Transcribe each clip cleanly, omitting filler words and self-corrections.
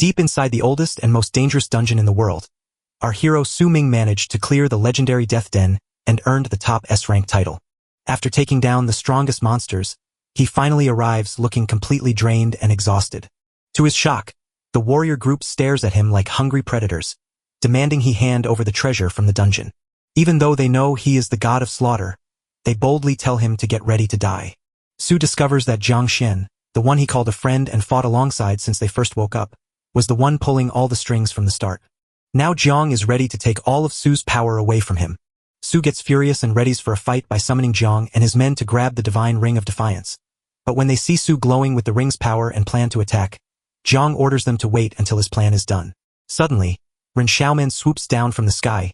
Deep inside the oldest and most dangerous dungeon in the world, our hero Su Ming managed to clear the legendary Death Den and earned the top S-rank title. After taking down the strongest monsters, he finally arrives looking completely drained and exhausted. To his shock, the warrior group stares at him like hungry predators, demanding he hand over the treasure from the dungeon. Even though they know he is the god of slaughter, they boldly tell him to get ready to die. Su discovers that Jiang Xian, the one he called a friend and fought alongside since they first woke up, was the one pulling all the strings from the start. Now Jiang is ready to take all of Su's power away from him. Su gets furious and readies for a fight by summoning Jiang and his men to grab the divine ring of defiance. But when they see Su glowing with the ring's power and plan to attack, Jiang orders them to wait until his plan is done. Suddenly, Ren Xiaomen swoops down from the sky,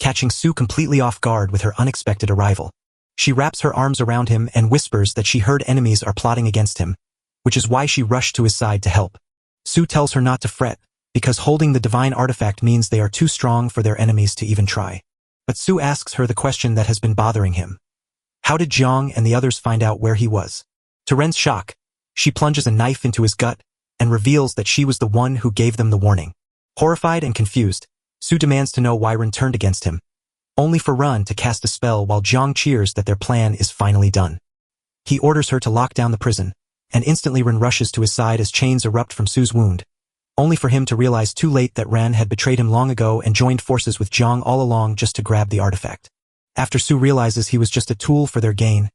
catching Su completely off guard with her unexpected arrival. She wraps her arms around him and whispers that she heard enemies are plotting against him, which is why she rushed to his side to help. Su tells her not to fret, because holding the divine artifact means they are too strong for their enemies to even try. But Su asks her the question that has been bothering him. How did Jiang and the others find out where he was? To Ren's shock, she plunges a knife into his gut and reveals that she was the one who gave them the warning. Horrified and confused, Su demands to know why Ren turned against him, only for Ren to cast a spell while Jiang cheers that their plan is finally done. He orders her to lock down the prison, and instantly Ren rushes to his side as chains erupt from Su's wound, only for him to realize too late that Ren had betrayed him long ago and joined forces with Jiang all along just to grab the artifact. After Su realizes he was just a tool for their gain,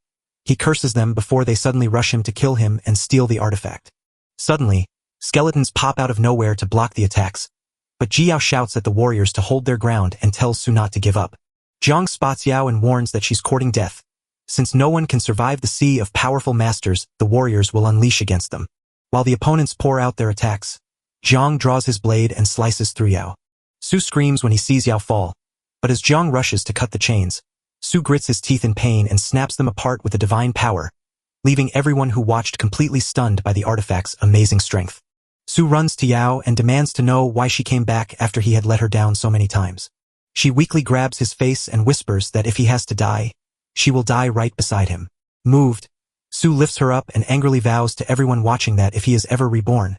he curses them before they suddenly rush him to kill him and steal the artifact. Suddenly, skeletons pop out of nowhere to block the attacks, but Jiao shouts at the warriors to hold their ground and tells Su not to give up. Jiang spots Yao and warns that she's courting death. Since no one can survive the sea of powerful masters, the warriors will unleash against them. While the opponents pour out their attacks, Jiang draws his blade and slices through Yao. Su screams when he sees Yao fall, but as Jiang rushes to cut the chains, Su grits his teeth in pain and snaps them apart with a divine power, leaving everyone who watched completely stunned by the artifact's amazing strength. Su runs to Yao and demands to know why she came back after he had let her down so many times. She weakly grabs his face and whispers that if he has to die, she will die right beside him. Moved, Su lifts her up and angrily vows to everyone watching that if he is ever reborn,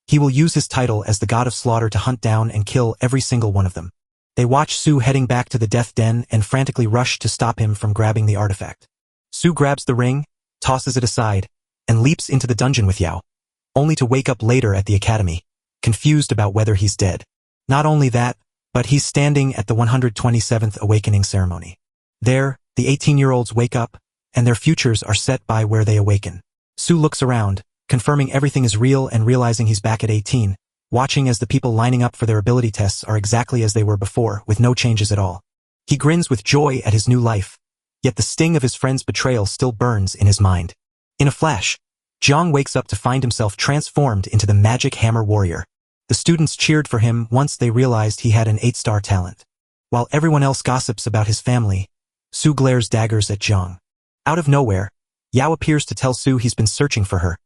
he will use his title as the god of slaughter to hunt down and kill every single one of them. They watch Su heading back to the Death Den and frantically rush to stop him from grabbing the artifact. Su grabs the ring, tosses it aside, and leaps into the dungeon with Yao, only to wake up later at the academy, confused about whether he's dead. Not only that, but he's standing at the 127th awakening ceremony. There, the 18-year-olds wake up, and their futures are set by where they awaken. Su looks around, confirming everything is real and realizing he's back at 18, watching as the people lining up for their ability tests are exactly as they were before, with no changes at all. He grins with joy at his new life, yet the sting of his friend's betrayal still burns in his mind. In a flash, Jiang wakes up to find himself transformed into the magic hammer warrior. The students cheered for him once they realized he had an 8-star talent. While everyone else gossips about his family, Su glares daggers at Jiang. Out of nowhere, Yao appears to tell Su he's been searching for her,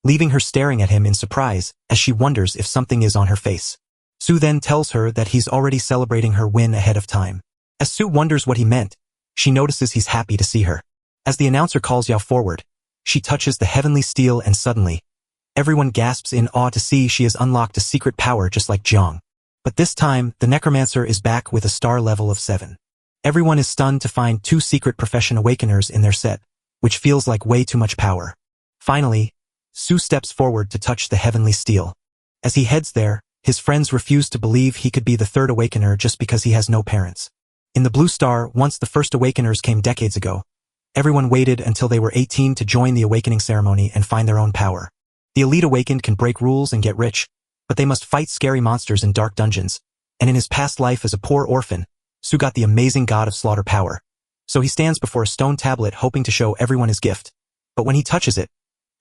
leaving her staring at him in surprise as she wonders if something is on her face. Su then tells her that he's already celebrating her win ahead of time. As Su wonders what he meant, she notices he's happy to see her. As the announcer calls Yao forward, she touches the heavenly steel and suddenly, everyone gasps in awe to see she has unlocked a secret power just like Jiang. But this time, the necromancer is back with a star level of 7. Everyone is stunned to find 2 secret profession awakeners in their set, which feels like way too much power. Finally, Su steps forward to touch the heavenly steel. As he heads there, his friends refuse to believe he could be the 3rd awakener just because he has no parents. In the Blue Star, once the first awakeners came decades ago, everyone waited until they were 18 to join the awakening ceremony and find their own power. The elite awakened can break rules and get rich, but they must fight scary monsters in dark dungeons, and in his past life as a poor orphan, Su got the amazing god of slaughter power. So he stands before a stone tablet hoping to show everyone his gift. But when he touches it,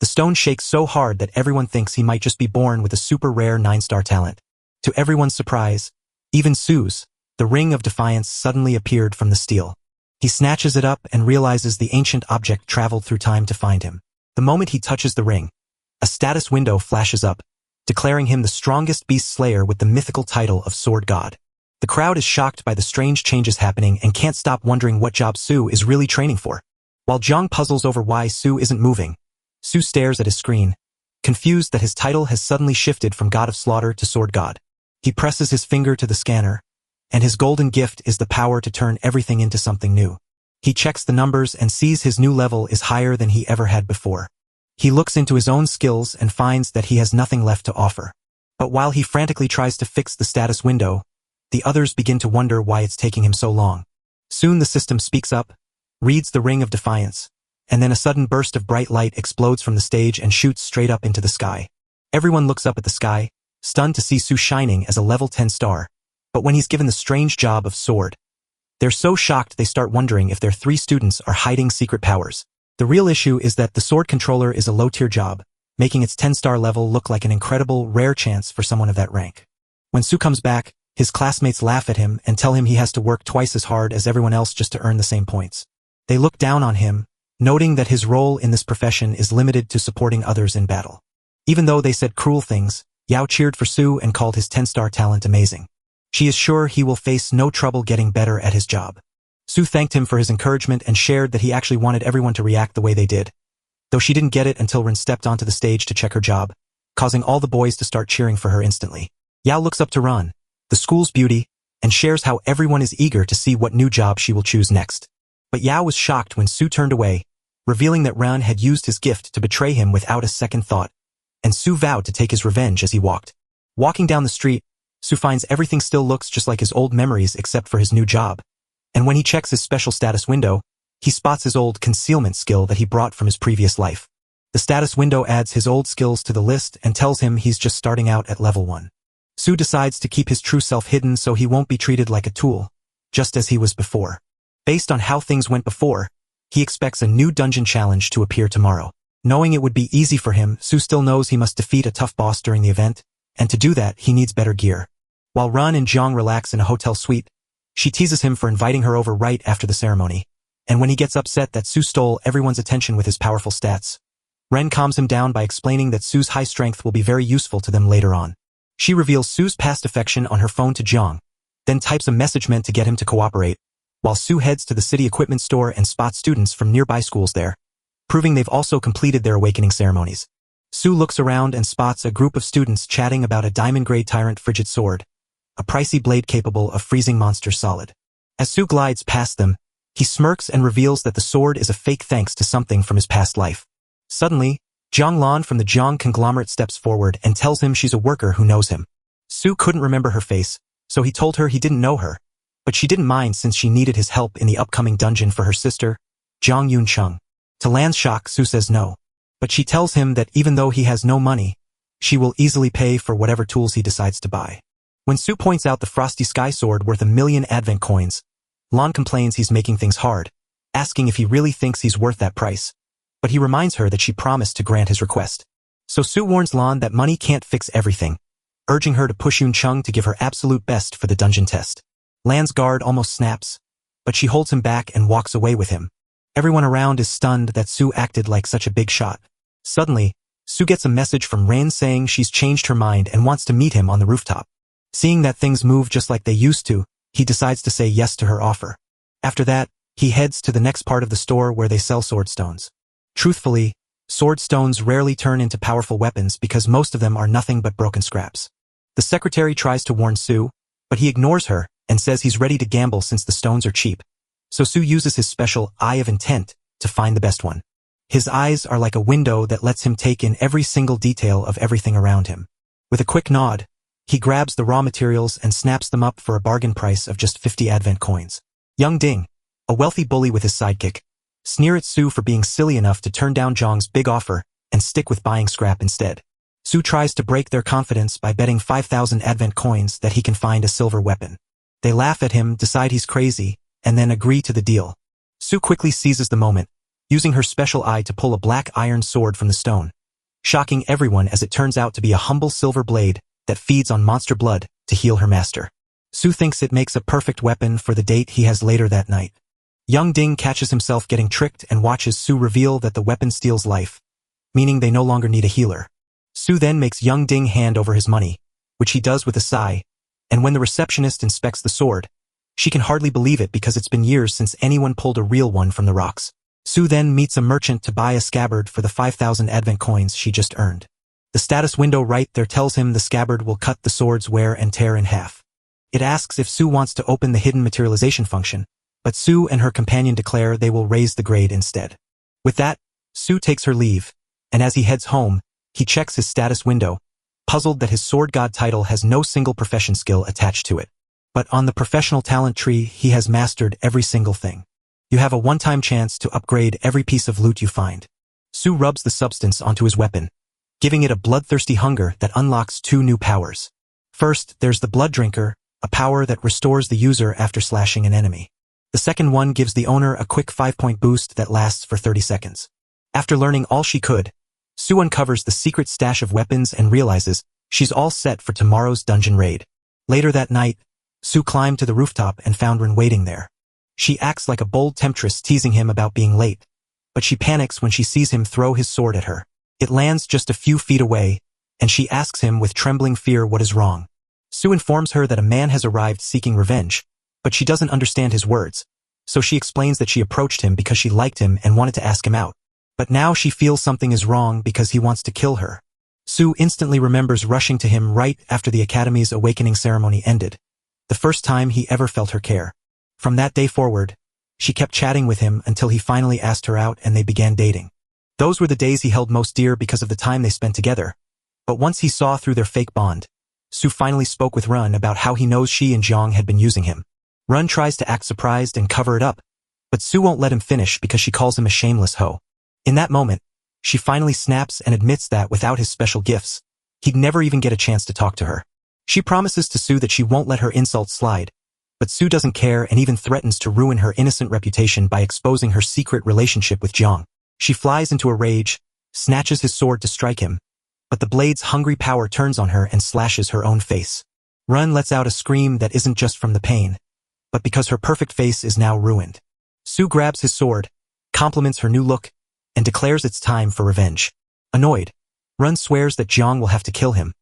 the stone shakes so hard that everyone thinks he might just be born with a super rare 9-star talent. To everyone's surprise, even Su's, the ring of defiance suddenly appeared from the steel. He snatches it up and realizes the ancient object traveled through time to find him. The moment he touches the ring, a status window flashes up, declaring him the strongest beast slayer with the mythical title of Sword God. The crowd is shocked by the strange changes happening and can't stop wondering what job Su is really training for. While Jiang puzzles over why Su isn't moving, Su stares at his screen, confused that his title has suddenly shifted from God of Slaughter to Sword God. He presses his finger to the scanner, and his golden gift is the power to turn everything into something new. He checks the numbers and sees his new level is higher than he ever had before. He looks into his own skills and finds that he has nothing left to offer. But while he frantically tries to fix the status window, the others begin to wonder why it's taking him so long. Soon the system speaks up, reads the Ring of Defiance, and then a sudden burst of bright light explodes from the stage and shoots straight up into the sky. Everyone looks up at the sky, stunned to see Su shining as a level 10 star, but when he's given the strange job of sword, they're so shocked they start wondering if their 3 students are hiding secret powers. The real issue is that the sword controller is a low-tier job, making its 10-star level look like an incredible, rare chance for someone of that rank. When Su comes back, his classmates laugh at him and tell him he has to work twice as hard as everyone else just to earn the same points. They look down on him, noting that his role in this profession is limited to supporting others in battle. Even though they said cruel things, Yao cheered for Su and called his 10-star talent amazing. She is sure he will face no trouble getting better at his job. Su thanked him for his encouragement and shared that he actually wanted everyone to react the way they did, though she didn't get it until Rin stepped onto the stage to check her job, causing all the boys to start cheering for her instantly. Yao looks up to Ran, the school's beauty, and shares how everyone is eager to see what new job she will choose next. But Yao was shocked when Su turned away, revealing that Ran had used his gift to betray him without a second thought, and Su vowed to take his revenge as he walked. Walking down the street, Su finds everything still looks just like his old memories except for his new job, and when he checks his special status window, he spots his old concealment skill that he brought from his previous life. The status window adds his old skills to the list and tells him he's just starting out at level 1. Su decides to keep his true self hidden so he won't be treated like a tool, just as he was before. Based on how things went before, he expects a new dungeon challenge to appear tomorrow. Knowing it would be easy for him, Su still knows he must defeat a tough boss during the event, and to do that, he needs better gear. While Ran and Jiang relax in a hotel suite, she teases him for inviting her over right after the ceremony, and when he gets upset that Su stole everyone's attention with his powerful stats, Ren calms him down by explaining that Su's high strength will be very useful to them later on. She reveals Su's past affection on her phone to Jiang, then types a message meant to get him to cooperate, while Su heads to the city equipment store and spots students from nearby schools there, proving they've also completed their awakening ceremonies. Su looks around and spots a group of students chatting about a diamond-gray tyrant frigid sword, a pricey blade capable of freezing monsters solid. As Su glides past them, he smirks and reveals that the sword is a fake thanks to something from his past life. Suddenly, Jiang Lan from the Jiang conglomerate steps forward and tells him she's a worker who knows him. Su couldn't remember her face, so he told her he didn't know her, but she didn't mind since she needed his help in the upcoming dungeon for her sister, Jiang Yuncheng. To Lan's shock, Su says no, but she tells him that even though he has no money, she will easily pay for whatever tools he decides to buy. When Su points out the Frosty Sky Sword worth 1,000,000 advent coins, Lan complains he's making things hard, asking if he really thinks he's worth that price, but he reminds her that she promised to grant his request. So Su warns Lan that money can't fix everything, urging her to push Yuncheng to give her absolute best for the dungeon test. Lan's guard almost snaps, but she holds him back and walks away with him. Everyone around is stunned that Su acted like such a big shot. Suddenly, Su gets a message from Rain saying she's changed her mind and wants to meet him on the rooftop. Seeing that things move just like they used to, he decides to say yes to her offer. After that, he heads to the next part of the store where they sell sword stones. Truthfully, sword stones rarely turn into powerful weapons because most of them are nothing but broken scraps. The secretary tries to warn Su, but he ignores her and says he's ready to gamble since the stones are cheap. So Su uses his special Eye of Intent to find the best one. His eyes are like a window that lets him take in every single detail of everything around him. With a quick nod, he grabs the raw materials and snaps them up for a bargain price of just 50 advent coins. Young Ding, a wealthy bully with his sidekick, sneer at Su for being silly enough to turn down Zhang's big offer and stick with buying scrap instead. Su tries to break their confidence by betting 5,000 advent coins that he can find a silver weapon. They laugh at him, decide he's crazy, and then agree to the deal. Su quickly seizes the moment, using her special eye to pull a black iron sword from the stone, shocking everyone as it turns out to be a humble silver blade that feeds on monster blood to heal her master. Su thinks it makes a perfect weapon for the date he has later that night. Young Ding catches himself getting tricked and watches Su reveal that the weapon steals life, meaning they no longer need a healer. Su then makes Young Ding hand over his money, which he does with a sigh, and when the receptionist inspects the sword, she can hardly believe it because it's been years since anyone pulled a real one from the rocks. Su then meets a merchant to buy a scabbard for the 5,000 advent coins she just earned. The status window right there tells him the scabbard will cut the sword's wear and tear in half. It asks if Sue wants to open the hidden materialization function, but Sue and her companion declare they will raise the grade instead. With that, Sue takes her leave, and as he heads home, he checks his status window, puzzled that his sword god title has no single profession skill attached to it. But on the professional talent tree, he has mastered every single thing. You have a one-time chance to upgrade every piece of loot you find. Sue rubs the substance onto his weapon, giving it a bloodthirsty hunger that unlocks 2 new powers. First, there's the Blood Drinker, a power that restores the user after slashing an enemy. The second one gives the owner a quick 5-point boost that lasts for 30 seconds. After learning all she could, Sue uncovers the secret stash of weapons and realizes she's all set for tomorrow's dungeon raid. Later that night, Sue climbed to the rooftop and found Ren waiting there. She acts like a bold temptress teasing him about being late, but she panics when she sees him throw his sword at her. It lands just a few feet away, and she asks him with trembling fear what is wrong. Sue informs her that a man has arrived seeking revenge, but she doesn't understand his words, so she explains that she approached him because she liked him and wanted to ask him out. But now she feels something is wrong because he wants to kill her. Sue instantly remembers rushing to him right after the Academy's awakening ceremony ended, the first time he ever felt her care. From that day forward, she kept chatting with him until he finally asked her out and they began dating. Those were the days he held most dear because of the time they spent together. But once he saw through their fake bond, Sue finally spoke with Run about how he knows she and Jiang had been using him. Run tries to act surprised and cover it up, but Sue won't let him finish because she calls him a shameless hoe. In that moment, she finally snaps and admits that without his special gifts, he'd never even get a chance to talk to her. She promises to Sue that she won't let her insults slide, but Sue doesn't care and even threatens to ruin her innocent reputation by exposing her secret relationship with Jiang. She flies into a rage, snatches his sword to strike him, but the blade's hungry power turns on her and slashes her own face. Run lets out a scream that isn't just from the pain, but because her perfect face is now ruined. Sue grabs his sword, compliments her new look, and declares it's time for revenge. Annoyed, Run swears that Jiang will have to kill him,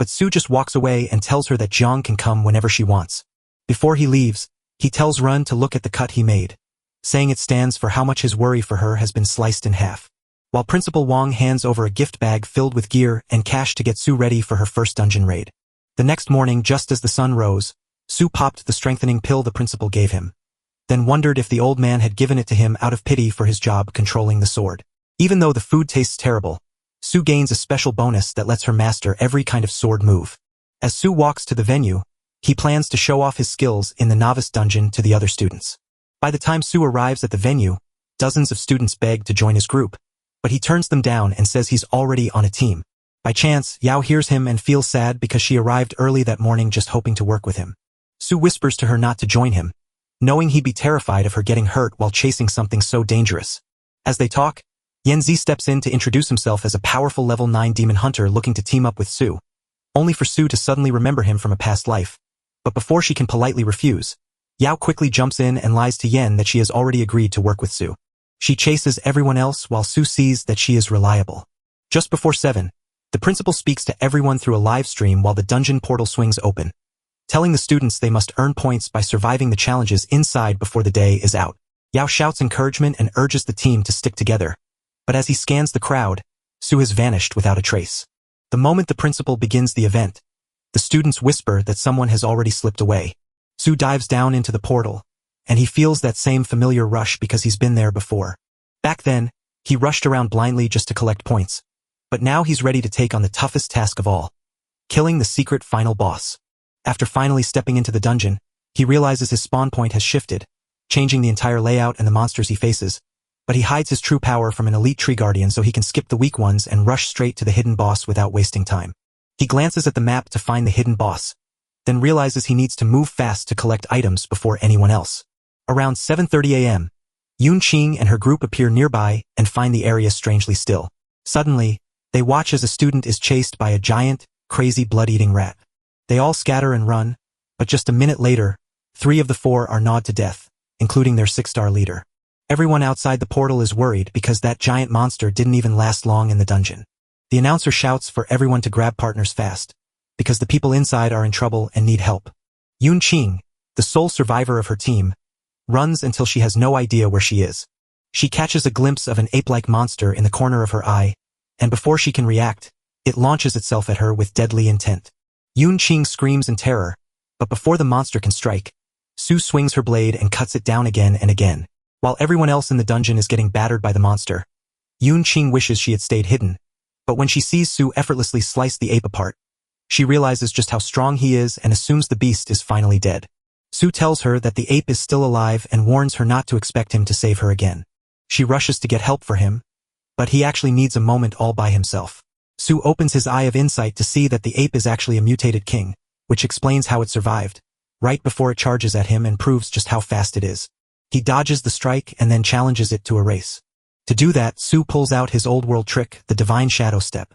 but Sue just walks away and tells her that Jiang can come whenever she wants. Before he leaves, he tells Run to look at the cut he made, saying it stands for how much his worry for her has been sliced in half. While Principal Wong hands over a gift bag filled with gear and cash to get Sue ready for her first dungeon raid. The next morning, just as the sun rose, Sue popped the strengthening pill the principal gave him, then wondered if the old man had given it to him out of pity for his job controlling the sword. Even though the food tastes terrible, Sue gains a special bonus that lets her master every kind of sword move. As Sue walks to the venue, he plans to show off his skills in the novice dungeon to the other students. By the time Sue arrives at the venue, dozens of students beg to join his group, but he turns them down and says he's already on a team. By chance, Yao hears him and feels sad because she arrived early that morning just hoping to work with him. Sue whispers to her not to join him, knowing he'd be terrified of her getting hurt while chasing something so dangerous. As they talk, Yanzi steps in to introduce himself as a powerful level 9 demon hunter looking to team up with Sue, only for Sue to suddenly remember him from a past life. But before she can politely refuse, Yao quickly jumps in and lies to Yen that she has already agreed to work with Sue. She chases everyone else while Sue sees that she is reliable. Just before 7, the principal speaks to everyone through a live stream while the dungeon portal swings open, telling the students they must earn points by surviving the challenges inside before the day is out. Yao shouts encouragement and urges the team to stick together, but as he scans the crowd, Sue has vanished without a trace. The moment the principal begins the event, the students whisper that someone has already slipped away. Sue dives down into the portal, and he feels that same familiar rush because he's been there before. Back then, he rushed around blindly just to collect points, but now he's ready to take on the toughest task of all, killing the secret final boss. After finally stepping into the dungeon, he realizes his spawn point has shifted, changing the entire layout and the monsters he faces, but he hides his true power from an elite tree guardian so he can skip the weak ones and rush straight to the hidden boss without wasting time. He glances at the map to find the hidden boss, then realizes he needs to move fast to collect items before anyone else. Around 7:30 a.m., Yun Qing and her group appear nearby and find the area strangely still. Suddenly, they watch as a student is chased by a giant, crazy blood-eating rat. They all scatter and run, but just a minute later, 3 of the 4 are gnawed to death, including their 6-star leader. Everyone outside the portal is worried because that giant monster didn't even last long in the dungeon. The announcer shouts for everyone to grab partners fast, because the people inside are in trouble and need help. Yun Qing, the sole survivor of her team, runs until she has no idea where she is. She catches a glimpse of an ape-like monster in the corner of her eye, and before she can react, It launches itself at her with deadly intent. Yoon Ching screams in terror, but before the monster can strike, Su swings her blade and cuts it down again and again. While everyone else in the dungeon is getting battered by the monster, Yoon Ching wishes she had stayed hidden, but when she sees Su effortlessly slice the ape apart, she realizes just how strong he is and assumes the beast is finally dead. Su tells her that the ape is still alive and warns her not to expect him to save her again. She rushes to get help for him, but he actually needs a moment all by himself. Su opens his eye of insight to see that the ape is actually a mutated king, which explains how it survived, right before it charges at him and proves just how fast it is. He dodges the strike and then challenges it to a race. To do that, Su pulls out his old-world trick, the Divine Shadow Step.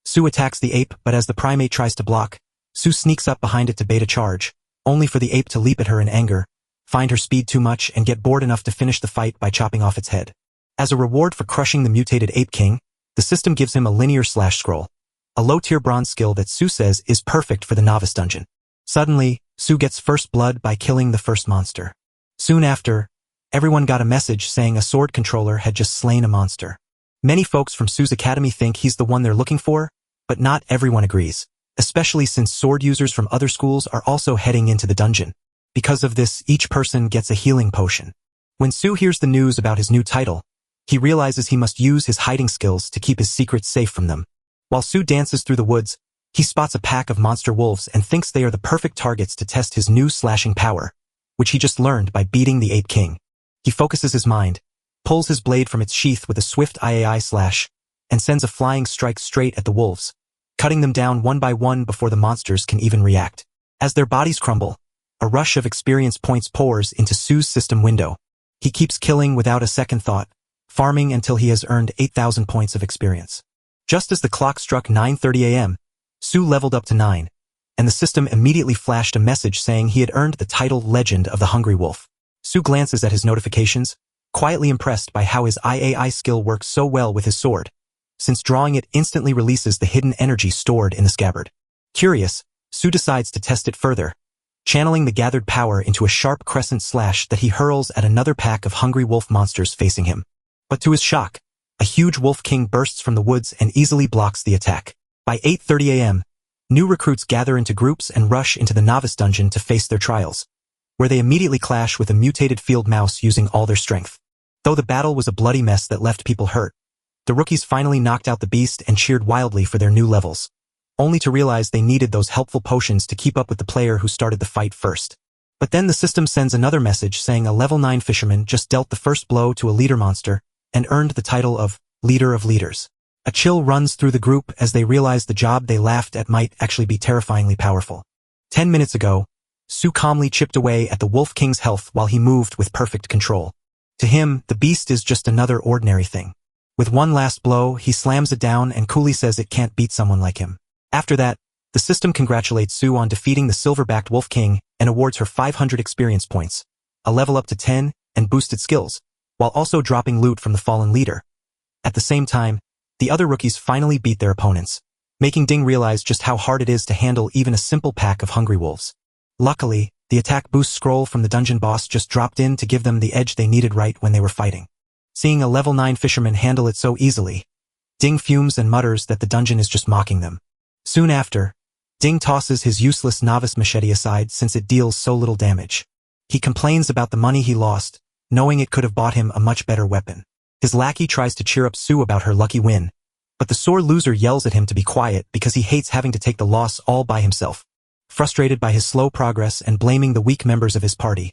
Su attacks the ape, but as the primate tries to block, Su sneaks up behind it to bait a charge, only for the ape to leap at her in anger, find her speed too much and get bored enough to finish the fight by chopping off its head. As a reward for crushing the mutated ape king, the system gives him a linear slash scroll, a low-tier bronze skill that Su says is perfect for the novice dungeon. Suddenly, Su gets first blood by killing the first monster. Soon after, everyone got a message saying a sword controller had just slain a monster. Many folks from Su's academy think he's the one they're looking for, but not everyone agrees, especially since sword users from other schools are also heading into the dungeon. Because of this, each person gets a healing potion. When Su hears the news about his new title, he realizes he must use his hiding skills to keep his secrets safe from them. While Su dances through the woods, he spots a pack of monster wolves and thinks they are the perfect targets to test his new slashing power, which he just learned by beating the Ape King. He focuses his mind, pulls his blade from its sheath with a swift IAI slash, and sends a flying strike straight at the wolves, cutting them down one by one before the monsters can even react. As their bodies crumble, a rush of experience points pours into Su's system window. He keeps killing without a second thought, farming until he has earned 8,000 points of experience. Just as the clock struck 9:30 a.m., Su leveled up to 9, and the system immediately flashed a message saying he had earned the title Legend of the Hungry Wolf. Su glances at his notifications, quietly impressed by how his IAI skill works so well with his sword, since drawing it instantly releases the hidden energy stored in the scabbard. Curious, Su decides to test it further, channeling the gathered power into a sharp crescent slash that he hurls at another pack of hungry wolf monsters facing him. But to his shock, a huge wolf king bursts from the woods and easily blocks the attack. By 8:30 a.m., new recruits gather into groups and rush into the novice dungeon to face their trials, where they immediately clash with a mutated field mouse using all their strength. Though the battle was a bloody mess that left people hurt, the rookies finally knocked out the beast and cheered wildly for their new levels, only to realize they needed those helpful potions to keep up with the player who started the fight first. But then the system sends another message saying a level 9 fisherman just dealt the first blow to a leader monster and earned the title of Leader of Leaders. A chill runs through the group as they realize the job they laughed at might actually be terrifyingly powerful. 10 minutes ago, Su calmly chipped away at the Wolf King's health while he moved with perfect control. To him, the beast is just another ordinary thing. With one last blow, he slams it down and coolly says it can't beat someone like him. After that, the system congratulates Su on defeating the silver-backed Wolf King and awards her 500 experience points, a level up to 10, and boosted skills, while also dropping loot from the fallen leader. At the same time, the other rookies finally beat their opponents, making Ding realize just how hard it is to handle even a simple pack of hungry wolves. Luckily, the attack boost scroll from the dungeon boss just dropped in to give them the edge they needed right when they were fighting. Seeing a level 9 fisherman handle it so easily, Ding fumes and mutters that the dungeon is just mocking them. Soon after, Ding tosses his useless novice machete aside since it deals so little damage. He complains about the money he lost, knowing it could have bought him a much better weapon. His lackey tries to cheer up Su about her lucky win, but the sore loser yells at him to be quiet because he hates having to take the loss all by himself. Frustrated by his slow progress and blaming the weak members of his party,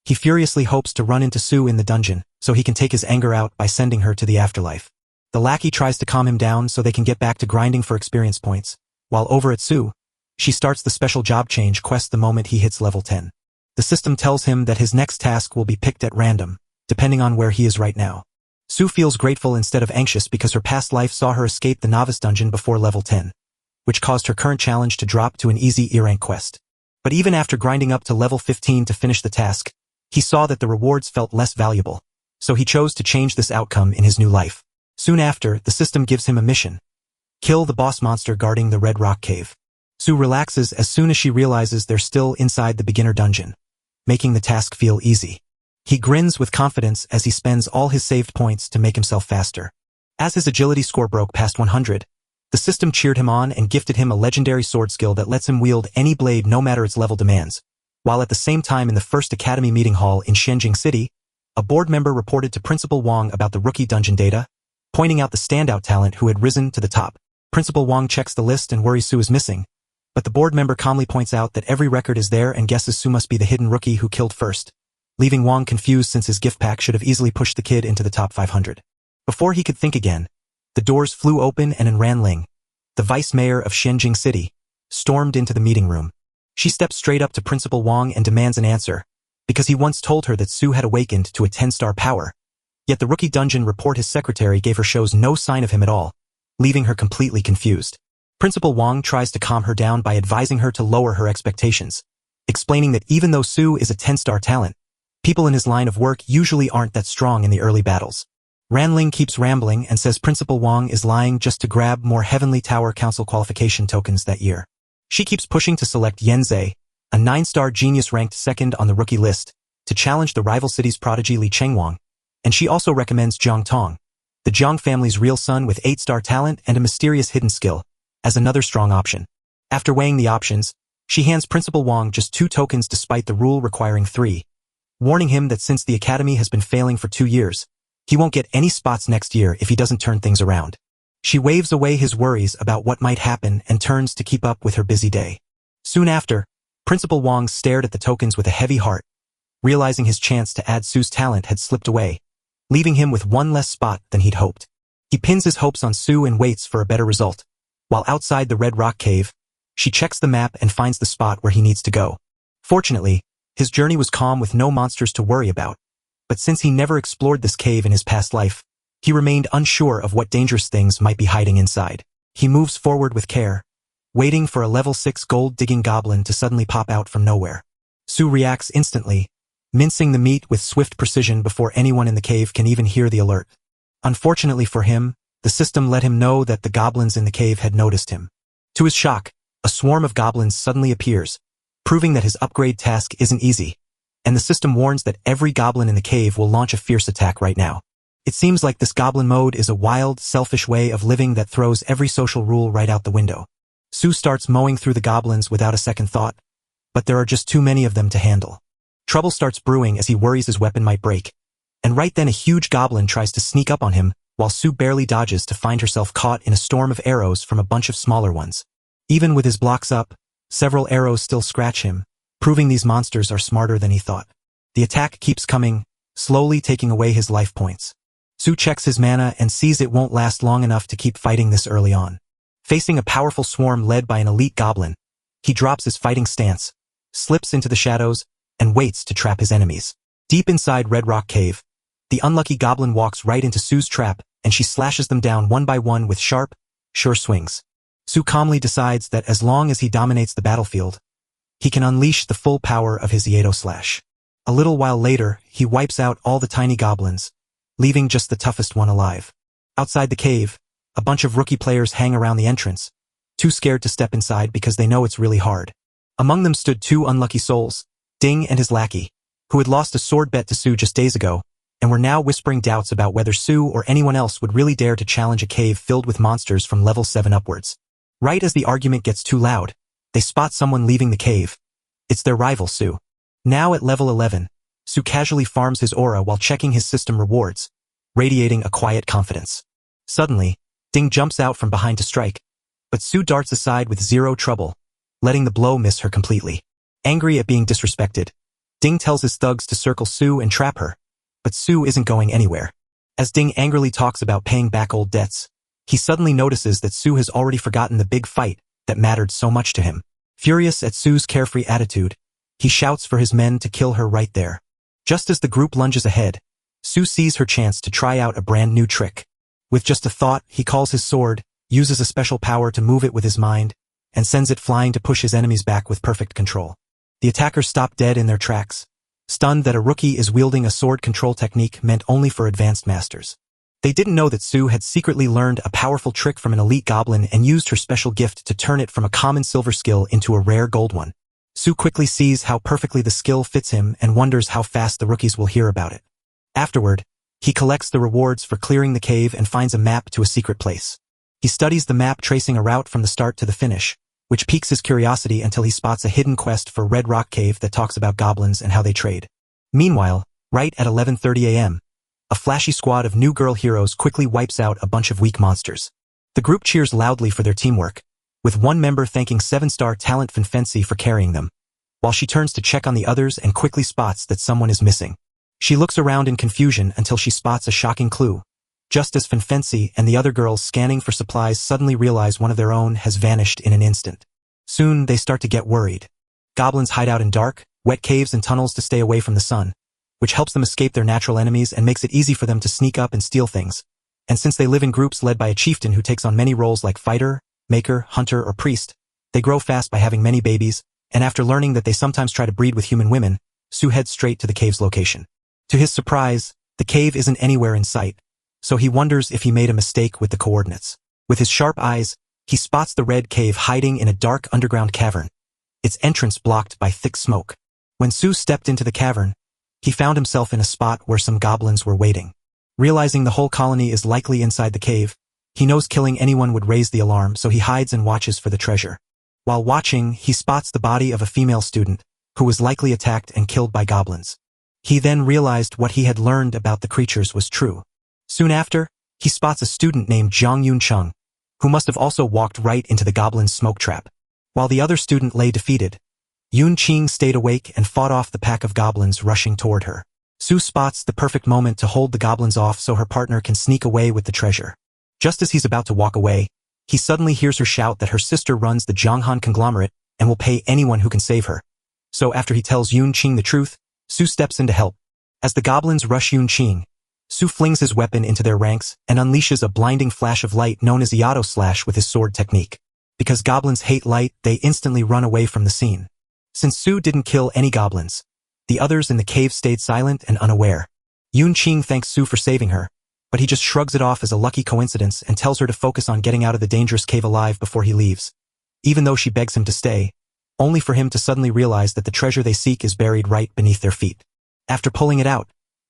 he furiously hopes to run into Su in the dungeon so he can take his anger out by sending her to the afterlife. The lackey tries to calm him down so they can get back to grinding for experience points, while over at Su, she starts the special job change quest the moment he hits level 10. The system tells him that his next task will be picked at random, depending on where he is right now. Su feels grateful instead of anxious because her past life saw her escape the novice dungeon before level 10, which caused her current challenge to drop to an easy E-rank quest. But even after grinding up to level 15 to finish the task, he saw that the rewards felt less valuable, so he chose to change this outcome in his new life. Soon after, the system gives him a mission: kill the boss monster guarding the Red Rock Cave. Su relaxes as soon as she realizes they're still inside the beginner dungeon, making the task feel easy. He grins with confidence as he spends all his saved points to make himself faster. As his agility score broke past 100, The system cheered him on and gifted him a legendary sword skill that lets him wield any blade no matter its level demands. While at the same time in the first academy meeting hall in Shenjing City, a board member reported to Principal Wang about the rookie dungeon data, pointing out the standout talent who had risen to the top. Principal Wang checks the list and worries Su is missing, but the board member calmly points out that every record is there and guesses Su must be the hidden rookie who killed first, leaving Wang confused since his gift pack should have easily pushed the kid into the top 500. Before he could think again, the doors flew open and Ran Ling, the vice mayor of Shenjing City, stormed into the meeting room. She steps straight up to Principal Wang and demands an answer, because he once told her that Su had awakened to a 10-star power. Yet the rookie dungeon report his secretary gave her shows no sign of him at all, leaving her completely confused. Principal Wang tries to calm her down by advising her to lower her expectations, explaining that even though Su is a 10-star talent, people in his line of work usually aren't that strong in the early battles. Ran Ling keeps rambling and says Principal Wang is lying just to grab more Heavenly Tower Council qualification tokens that year. She keeps pushing to select Yanzei, a 9-star genius ranked second on the rookie list, to challenge the rival city's prodigy Li Chengwang, and she also recommends Jiang Tong, the Jiang family's real son with 8-star talent and a mysterious hidden skill, as another strong option. After weighing the options, she hands Principal Wang just 2 tokens despite the rule requiring 3, warning him that since the academy has been failing for 2 years, he won't get any spots next year if he doesn't turn things around. She waves away his worries about what might happen and turns to keep up with her busy day. Soon after, Principal Wang stared at the tokens with a heavy heart, realizing his chance to add Su's talent had slipped away, leaving him with 1 less spot than he'd hoped. He pins his hopes on Su and waits for a better result. While outside the Red Rock Cave, she checks the map and finds the spot where he needs to go. Fortunately, his journey was calm with no monsters to worry about, but since he never explored this cave in his past life, he remained unsure of what dangerous things might be hiding inside. He moves forward with care, waiting for a level 6 gold-digging goblin to suddenly pop out from nowhere. Su reacts instantly, mincing the meat with swift precision before anyone in the cave can even hear the alert. Unfortunately for him, the system let him know that the goblins in the cave had noticed him. To his shock, a swarm of goblins suddenly appears, proving that his upgrade task isn't easy, and the system warns that every goblin in the cave will launch a fierce attack right now. It seems like this goblin mode is a wild, selfish way of living that throws every social rule right out the window. Su starts mowing through the goblins without a second thought, but there are just too many of them to handle. Trouble starts brewing as he worries his weapon might break, and right then a huge goblin tries to sneak up on him, while Su barely dodges to find herself caught in a storm of arrows from a bunch of smaller ones. Even with his blocks up, several arrows still scratch him, proving these monsters are smarter than he thought. The attack keeps coming, slowly taking away his life points. Su checks his mana and sees it won't last long enough to keep fighting this early on. Facing a powerful swarm led by an elite goblin, he drops his fighting stance, slips into the shadows, and waits to trap his enemies. Deep inside Red Rock Cave, the unlucky goblin walks right into Su's trap, and she slashes them down one by one with sharp, sure swings. Su calmly decides that as long as he dominates the battlefield, he can unleash the full power of his Ieto Slash. A little while later, he wipes out all the tiny goblins, leaving just the toughest one alive. Outside the cave, a bunch of rookie players hang around the entrance, too scared to step inside because they know it's really hard. Among them stood 2 unlucky souls, Ding and his lackey, who had lost a sword bet to Su just days ago, and were now whispering doubts about whether Su or anyone else would really dare to challenge a cave filled with monsters from level 7 upwards. Right as the argument gets too loud, they spot someone leaving the cave. It's their rival Su. Now at level 11, Su casually farms his aura while checking his system rewards, radiating a quiet confidence. Suddenly, Ding jumps out from behind to strike, but Su darts aside with 0 trouble, letting the blow miss her completely. Angry at being disrespected, Ding tells his thugs to circle Su and trap her, but Su isn't going anywhere. As Ding angrily talks about paying back old debts, he suddenly notices that Su has already forgotten the big fight that mattered so much to him. Furious at Su's carefree attitude, he shouts for his men to kill her right there. Just as the group lunges ahead, Su sees her chance to try out a brand new trick. With just a thought, he calls his sword, uses a special power to move it with his mind, and sends it flying to push his enemies back with perfect control. The attackers stop dead in their tracks, stunned that a rookie is wielding a sword control technique meant only for advanced masters. They didn't know that Su had secretly learned a powerful trick from an elite goblin and used her special gift to turn it from a common silver skill into a rare gold one. Su quickly sees how perfectly the skill fits him and wonders how fast the rookies will hear about it. Afterward, he collects the rewards for clearing the cave and finds a map to a secret place. He studies the map, tracing a route from the start to the finish, which piques his curiosity until he spots a hidden quest for Red Rock Cave that talks about goblins and how they trade. Meanwhile, right at 11:30 a.m., a flashy squad of new girl heroes quickly wipes out a bunch of weak monsters. The group cheers loudly for their teamwork, with one member thanking 7-star talent Finfensi for carrying them, while she turns to check on the others and quickly spots that someone is missing. She looks around in confusion until she spots a shocking clue, just as Finfensi and the other girls scanning for supplies suddenly realize one of their own has vanished in an instant. Soon, they start to get worried. Goblins hide out in dark, wet caves and tunnels to stay away from the sun, which helps them escape their natural enemies and makes it easy for them to sneak up and steal things. And since they live in groups led by a chieftain who takes on many roles like fighter, maker, hunter, or priest, they grow fast by having many babies, and after learning that they sometimes try to breed with human women, Su heads straight to the cave's location. To his surprise, the cave isn't anywhere in sight, so he wonders if he made a mistake with the coordinates. With his sharp eyes, he spots the red cave hiding in a dark underground cavern, its entrance blocked by thick smoke. When Su stepped into the cavern, he found himself in a spot where some goblins were waiting. Realizing the whole colony is likely inside the cave, he knows killing anyone would raise the alarm, so he hides and watches for the treasure. While watching, he spots the body of a female student, who was likely attacked and killed by goblins. He then realized what he had learned about the creatures was true. Soon after, he spots a student named Zhang Yuncheng, who must have also walked right into the goblin's smoke trap. While the other student lay defeated, Yunqing stayed awake and fought off the pack of goblins rushing toward her. Su spots the perfect moment to hold the goblins off so her partner can sneak away with the treasure. Just as he's about to walk away, he suddenly hears her shout that her sister runs the Zhanghan conglomerate and will pay anyone who can save her. So after he tells Yunqing the truth, Su steps in to help. As the goblins rush Yunqing, Su flings his weapon into their ranks and unleashes a blinding flash of light known as Yato Slash with his sword technique. Because goblins hate light, they instantly run away from the scene. Since Su didn't kill any goblins, the others in the cave stayed silent and unaware. Yunqing thanks Su for saving her, but he just shrugs it off as a lucky coincidence and tells her to focus on getting out of the dangerous cave alive before he leaves, even though she begs him to stay, only for him to suddenly realize that the treasure they seek is buried right beneath their feet. After pulling it out,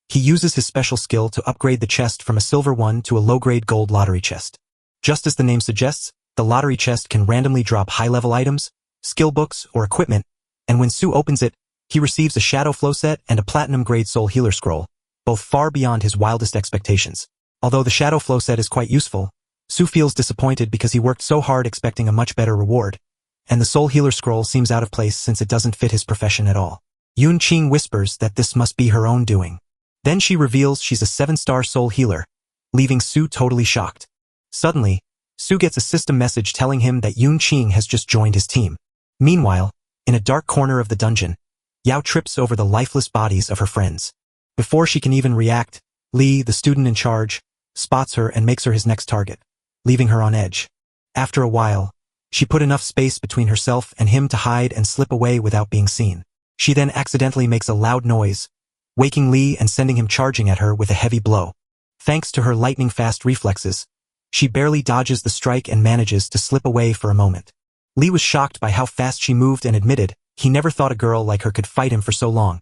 he uses his special skill to upgrade the chest from a silver one to a low-grade gold lottery chest. Just as the name suggests, the lottery chest can randomly drop high-level items, skill books, or equipment, and when Su opens it, he receives a Shadow Flow set and a platinum-grade Soul Healer scroll, both far beyond his wildest expectations. Although the Shadow Flow set is quite useful, Su feels disappointed because he worked so hard expecting a much better reward, and the Soul Healer scroll seems out of place since it doesn't fit his profession at all. Yunqing whispers that this must be her own doing. Then she reveals she's a 7-star Soul Healer, leaving Su totally shocked. Suddenly, Su gets a system message telling him that Yunqing has just joined his team. Meanwhile, in a dark corner of the dungeon, Yao trips over the lifeless bodies of her friends. Before she can even react, Li, the student in charge, spots her and makes her his next target, leaving her on edge. After a while, she put enough space between herself and him to hide and slip away without being seen. She then accidentally makes a loud noise, waking Li and sending him charging at her with a heavy blow. Thanks to her lightning-fast reflexes, she barely dodges the strike and manages to slip away for a moment. Li was shocked by how fast she moved and admitted he never thought a girl like her could fight him for so long,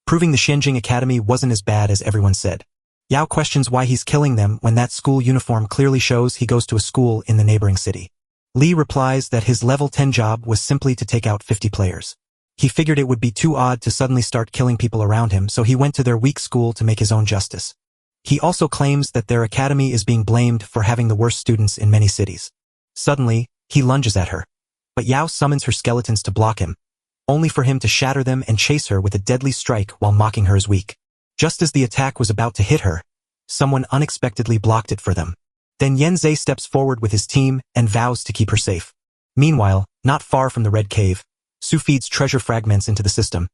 proving the Shenjing Academy wasn't as bad as everyone said. Yao questions why he's killing them when that school uniform clearly shows he goes to a school in the neighboring city. Li replies that his level 10 job was simply to take out 50 players. He figured it would be too odd to suddenly start killing people around him, so he went to their weak school to make his own justice. He also claims that their academy is being blamed for having the worst students in many cities. Suddenly, he lunges at her, but Yao summons her skeletons to block him, only for him to shatter them and chase her with a deadly strike while mocking her as weak. Just as the attack was about to hit her, someone unexpectedly blocked it for them. Then Yanzei steps forward with his team and vows to keep her safe. Meanwhile, not far from the Red Cave, Su feeds treasure fragments into the system,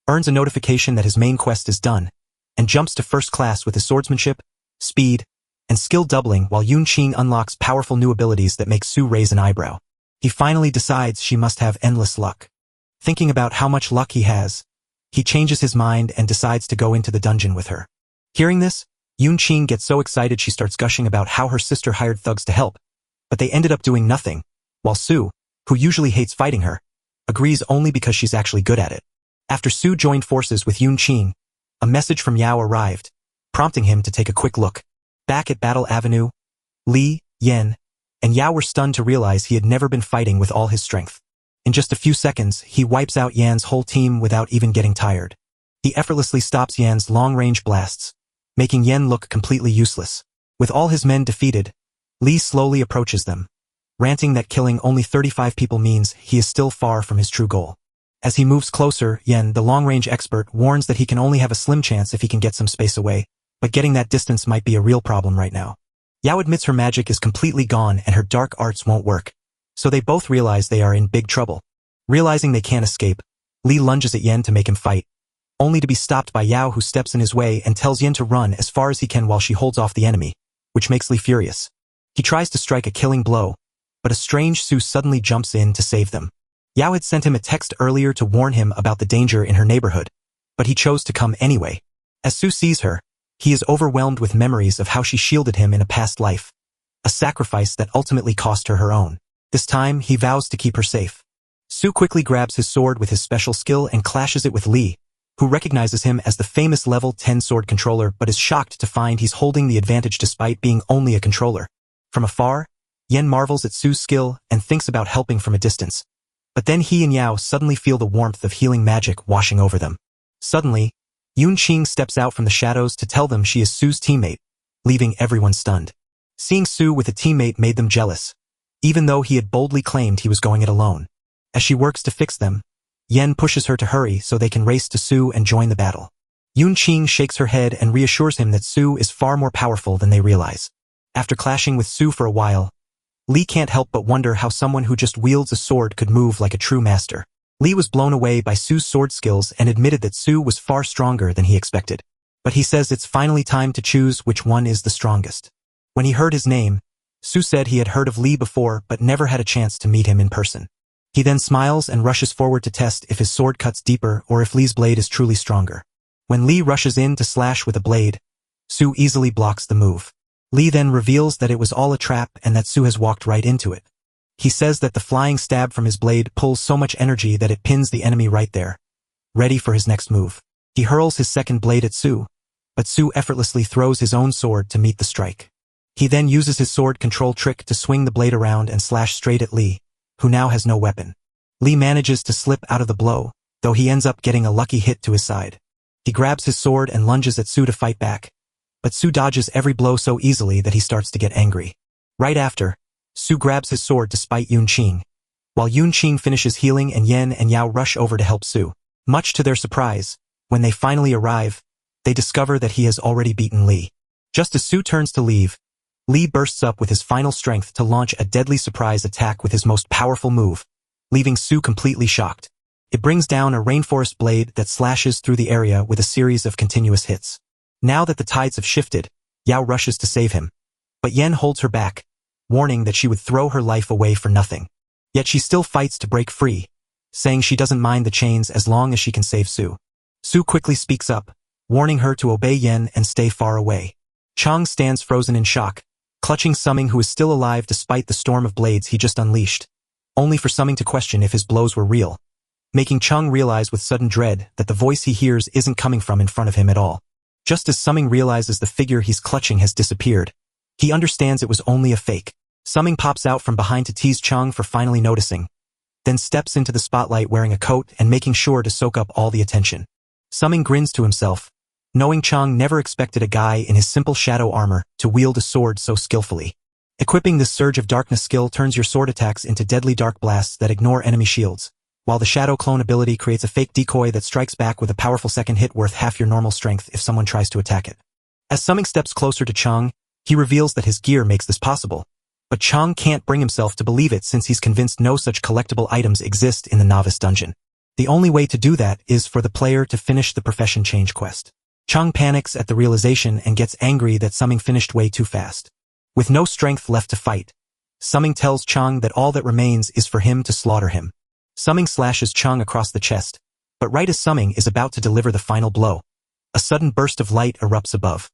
earns a notification that his main quest is done, and jumps to first class with his swordsmanship, speed, and skill doubling while Yunqing unlocks powerful new abilities that make Su raise an eyebrow. He finally decides she must have endless luck. Thinking about how much luck he has, he changes his mind and decides to go into the dungeon with her. Hearing this, Yunqing gets so excited she starts gushing about how her sister hired thugs to help, but they ended up doing nothing, while Su, who usually hates fighting her, agrees only because she's actually good at it. After Su joined forces with Yunqing, a message from Yao arrived, prompting him to take a quick look. Back at Battle Avenue, Li, Yen, and Yao were stunned to realize he had never been fighting with all his strength. In just a few seconds, he wipes out Yan's whole team without even getting tired. He effortlessly stops Yan's long-range blasts, making Yan look completely useless. With all his men defeated, Li slowly approaches them, ranting that killing only 35 people means he is still far from his true goal. As he moves closer, Yan, the long-range expert, warns that he can only have a slim chance if he can get some space away, but getting that distance might be a real problem right now. Yao admits her magic is completely gone and her dark arts won't work, so they both realize they are in big trouble. Realizing they can't escape, Li lunges at Yan to make him fight, only to be stopped by Yao, who steps in his way and tells Yan to run as far as he can while she holds off the enemy, which makes Li furious. He tries to strike a killing blow, but a strange Su suddenly jumps in to save them. Yao had sent him a text earlier to warn him about the danger in her neighborhood, but he chose to come anyway. As Su sees her, he is overwhelmed with memories of how she shielded him in a past life, a sacrifice that ultimately cost her her own. This time, he vows to keep her safe. Su quickly grabs his sword with his special skill and clashes it with Li, who recognizes him as the famous level 10 sword controller but is shocked to find he's holding the advantage despite being only a controller. From afar, Yan marvels at Su's skill and thinks about helping from a distance. But then he and Yao suddenly feel the warmth of healing magic washing over them. Suddenly, Yunqing steps out from the shadows to tell them she is Su's teammate, leaving everyone stunned. Seeing Su with a teammate made them jealous, even though he had boldly claimed he was going it alone. As she works to fix them, Yan pushes her to hurry so they can race to Su and join the battle. Yunqing shakes her head and reassures him that Su is far more powerful than they realize. After clashing with Su for a while, Li can't help but wonder how someone who just wields a sword could move like a true master. Li was blown away by Su's sword skills and admitted that Su was far stronger than he expected. But he says it's finally time to choose which one is the strongest. When he heard his name, Su said he had heard of Li before but never had a chance to meet him in person. He then smiles and rushes forward to test if his sword cuts deeper or if Li's blade is truly stronger. When Li rushes in to slash with a blade, Su easily blocks the move. Li then reveals that it was all a trap and that Su has walked right into it. He says that the flying stab from his blade pulls so much energy that it pins the enemy right there, ready for his next move. He hurls his second blade at Su, but Su effortlessly throws his own sword to meet the strike. He then uses his sword control trick to swing the blade around and slash straight at Li, who now has no weapon. Li manages to slip out of the blow, though he ends up getting a lucky hit to his side. He grabs his sword and lunges at Su to fight back, but Su dodges every blow so easily that he starts to get angry. Right after, Su grabs his sword to spite Yunqing, while Yunqing finishes healing and Yan and Yao rush over to help Su. Much to their surprise, when they finally arrive, they discover that he has already beaten Li. Just as Su turns to leave, Li bursts up with his final strength to launch a deadly surprise attack with his most powerful move, leaving Su completely shocked. It brings down a rainforest blade that slashes through the area with a series of continuous hits. Now that the tides have shifted, Yao rushes to save him, but Yan holds her back, warning that she would throw her life away for nothing. Yet she still fights to break free, saying she doesn't mind the chains as long as she can save Su. Su quickly speaks up, warning her to obey Yan and stay far away. Chang stands frozen in shock, clutching Summing, who is still alive despite the storm of blades he just unleashed, only for Summing to question if his blows were real, making Chang realize with sudden dread that the voice he hears isn't coming from in front of him at all. Just as Summing realizes the figure he's clutching has disappeared, he understands it was only a fake. Summing pops out from behind to tease Chang for finally noticing, then steps into the spotlight wearing a coat and making sure to soak up all the attention. Summing grins to himself, knowing Chang never expected a guy in his simple shadow armor to wield a sword so skillfully. Equipping this Surge of Darkness skill turns your sword attacks into deadly dark blasts that ignore enemy shields, while the Shadow Clone ability creates a fake decoy that strikes back with a powerful second hit worth half your normal strength if someone tries to attack it. As Summing steps closer to Chang, he reveals that his gear makes this possible, but Chang can't bring himself to believe it since he's convinced no such collectible items exist in the Novice Dungeon. The only way to do that is for the player to finish the Profession Change quest. Chang panics at the realization and gets angry that Summing finished way too fast. With no strength left to fight, Summing tells Chang that all that remains is for him to slaughter him. Summing slashes Chang across the chest, but right as Summing is about to deliver the final blow, a sudden burst of light erupts above,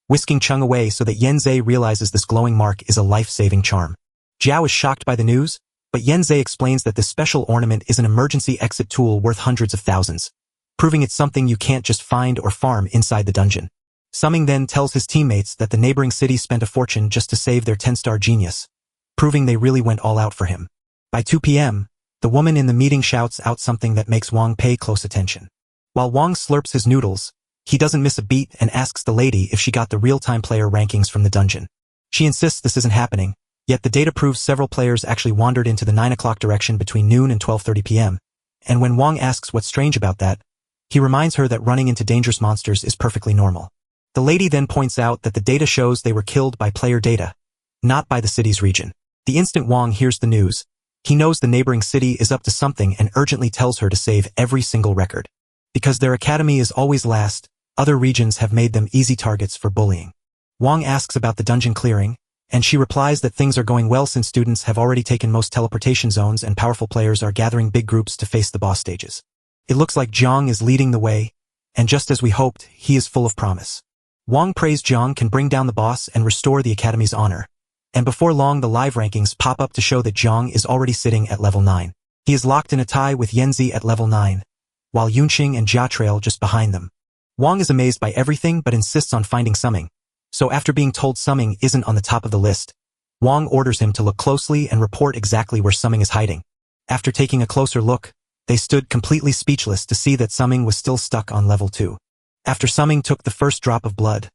whisking Chang away so that Yanzei realizes this glowing mark is a life-saving charm. Jiao is shocked by the news, but Yanzei explains that this special ornament is an emergency exit tool worth hundreds of thousands, proving it's something you can't just find or farm inside the dungeon. Summing then tells his teammates that the neighboring city spent a fortune just to save their 10-star genius, proving they really went all out for him. By 2 p.m., the woman in the meeting shouts out something that makes Wong pay close attention. While Wong slurps his noodles, he doesn't miss a beat and asks the lady if she got the real-time player rankings from the dungeon. She insists this isn't happening, yet the data proves several players actually wandered into the 9 o'clock direction between noon and 12:30 p.m., and when Wong asks what's strange about that, he reminds her that running into dangerous monsters is perfectly normal. The lady then points out that the data shows they were killed by player data, not by the city's region. The instant Wong hears the news, he knows the neighboring city is up to something and urgently tells her to save every single record. Because their academy is always last, other regions have made them easy targets for bullying. Wong asks about the dungeon clearing, and she replies that things are going well since students have already taken most teleportation zones and powerful players are gathering big groups to face the boss stages. It looks like Zhang is leading the way, and just as we hoped, he is full of promise. Wong prays Zhang can bring down the boss and restore the academy's honor. And before long the live rankings pop up to show that Zhang is already sitting at level 9. He is locked in a tie with Yanzi at level 9, while Yunqing and Jia trail just behind them. Wong is amazed by everything but insists on finding Summing. So after being told Summing isn't on the top of the list, Wong orders him to look closely and report exactly where Summing is hiding. After taking a closer look, they stood completely speechless to see that Summing was still stuck on level 2. After Summing took the first drop of blood,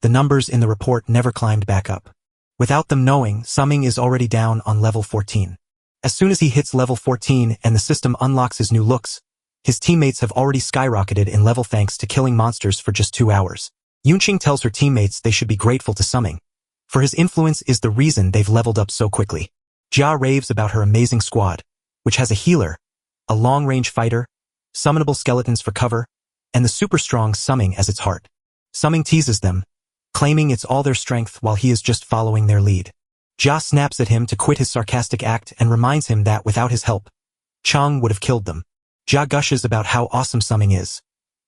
the numbers in the report never climbed back up. Without them knowing, Summing is already down on level 14. As soon as he hits level 14 and the system unlocks his new looks, his teammates have already skyrocketed in level thanks to killing monsters for just 2 hours. Yunqing tells her teammates they should be grateful to Summing, for his influence is the reason they've leveled up so quickly. Jia raves about her amazing squad, which has a healer, a long-range fighter, summonable skeletons for cover, and the super-strong Summing as its heart. Summing teases them, claiming it's all their strength while he is just following their lead. Jia snaps at him to quit his sarcastic act and reminds him that without his help, Chang would have killed them. Jia gushes about how awesome Summing is,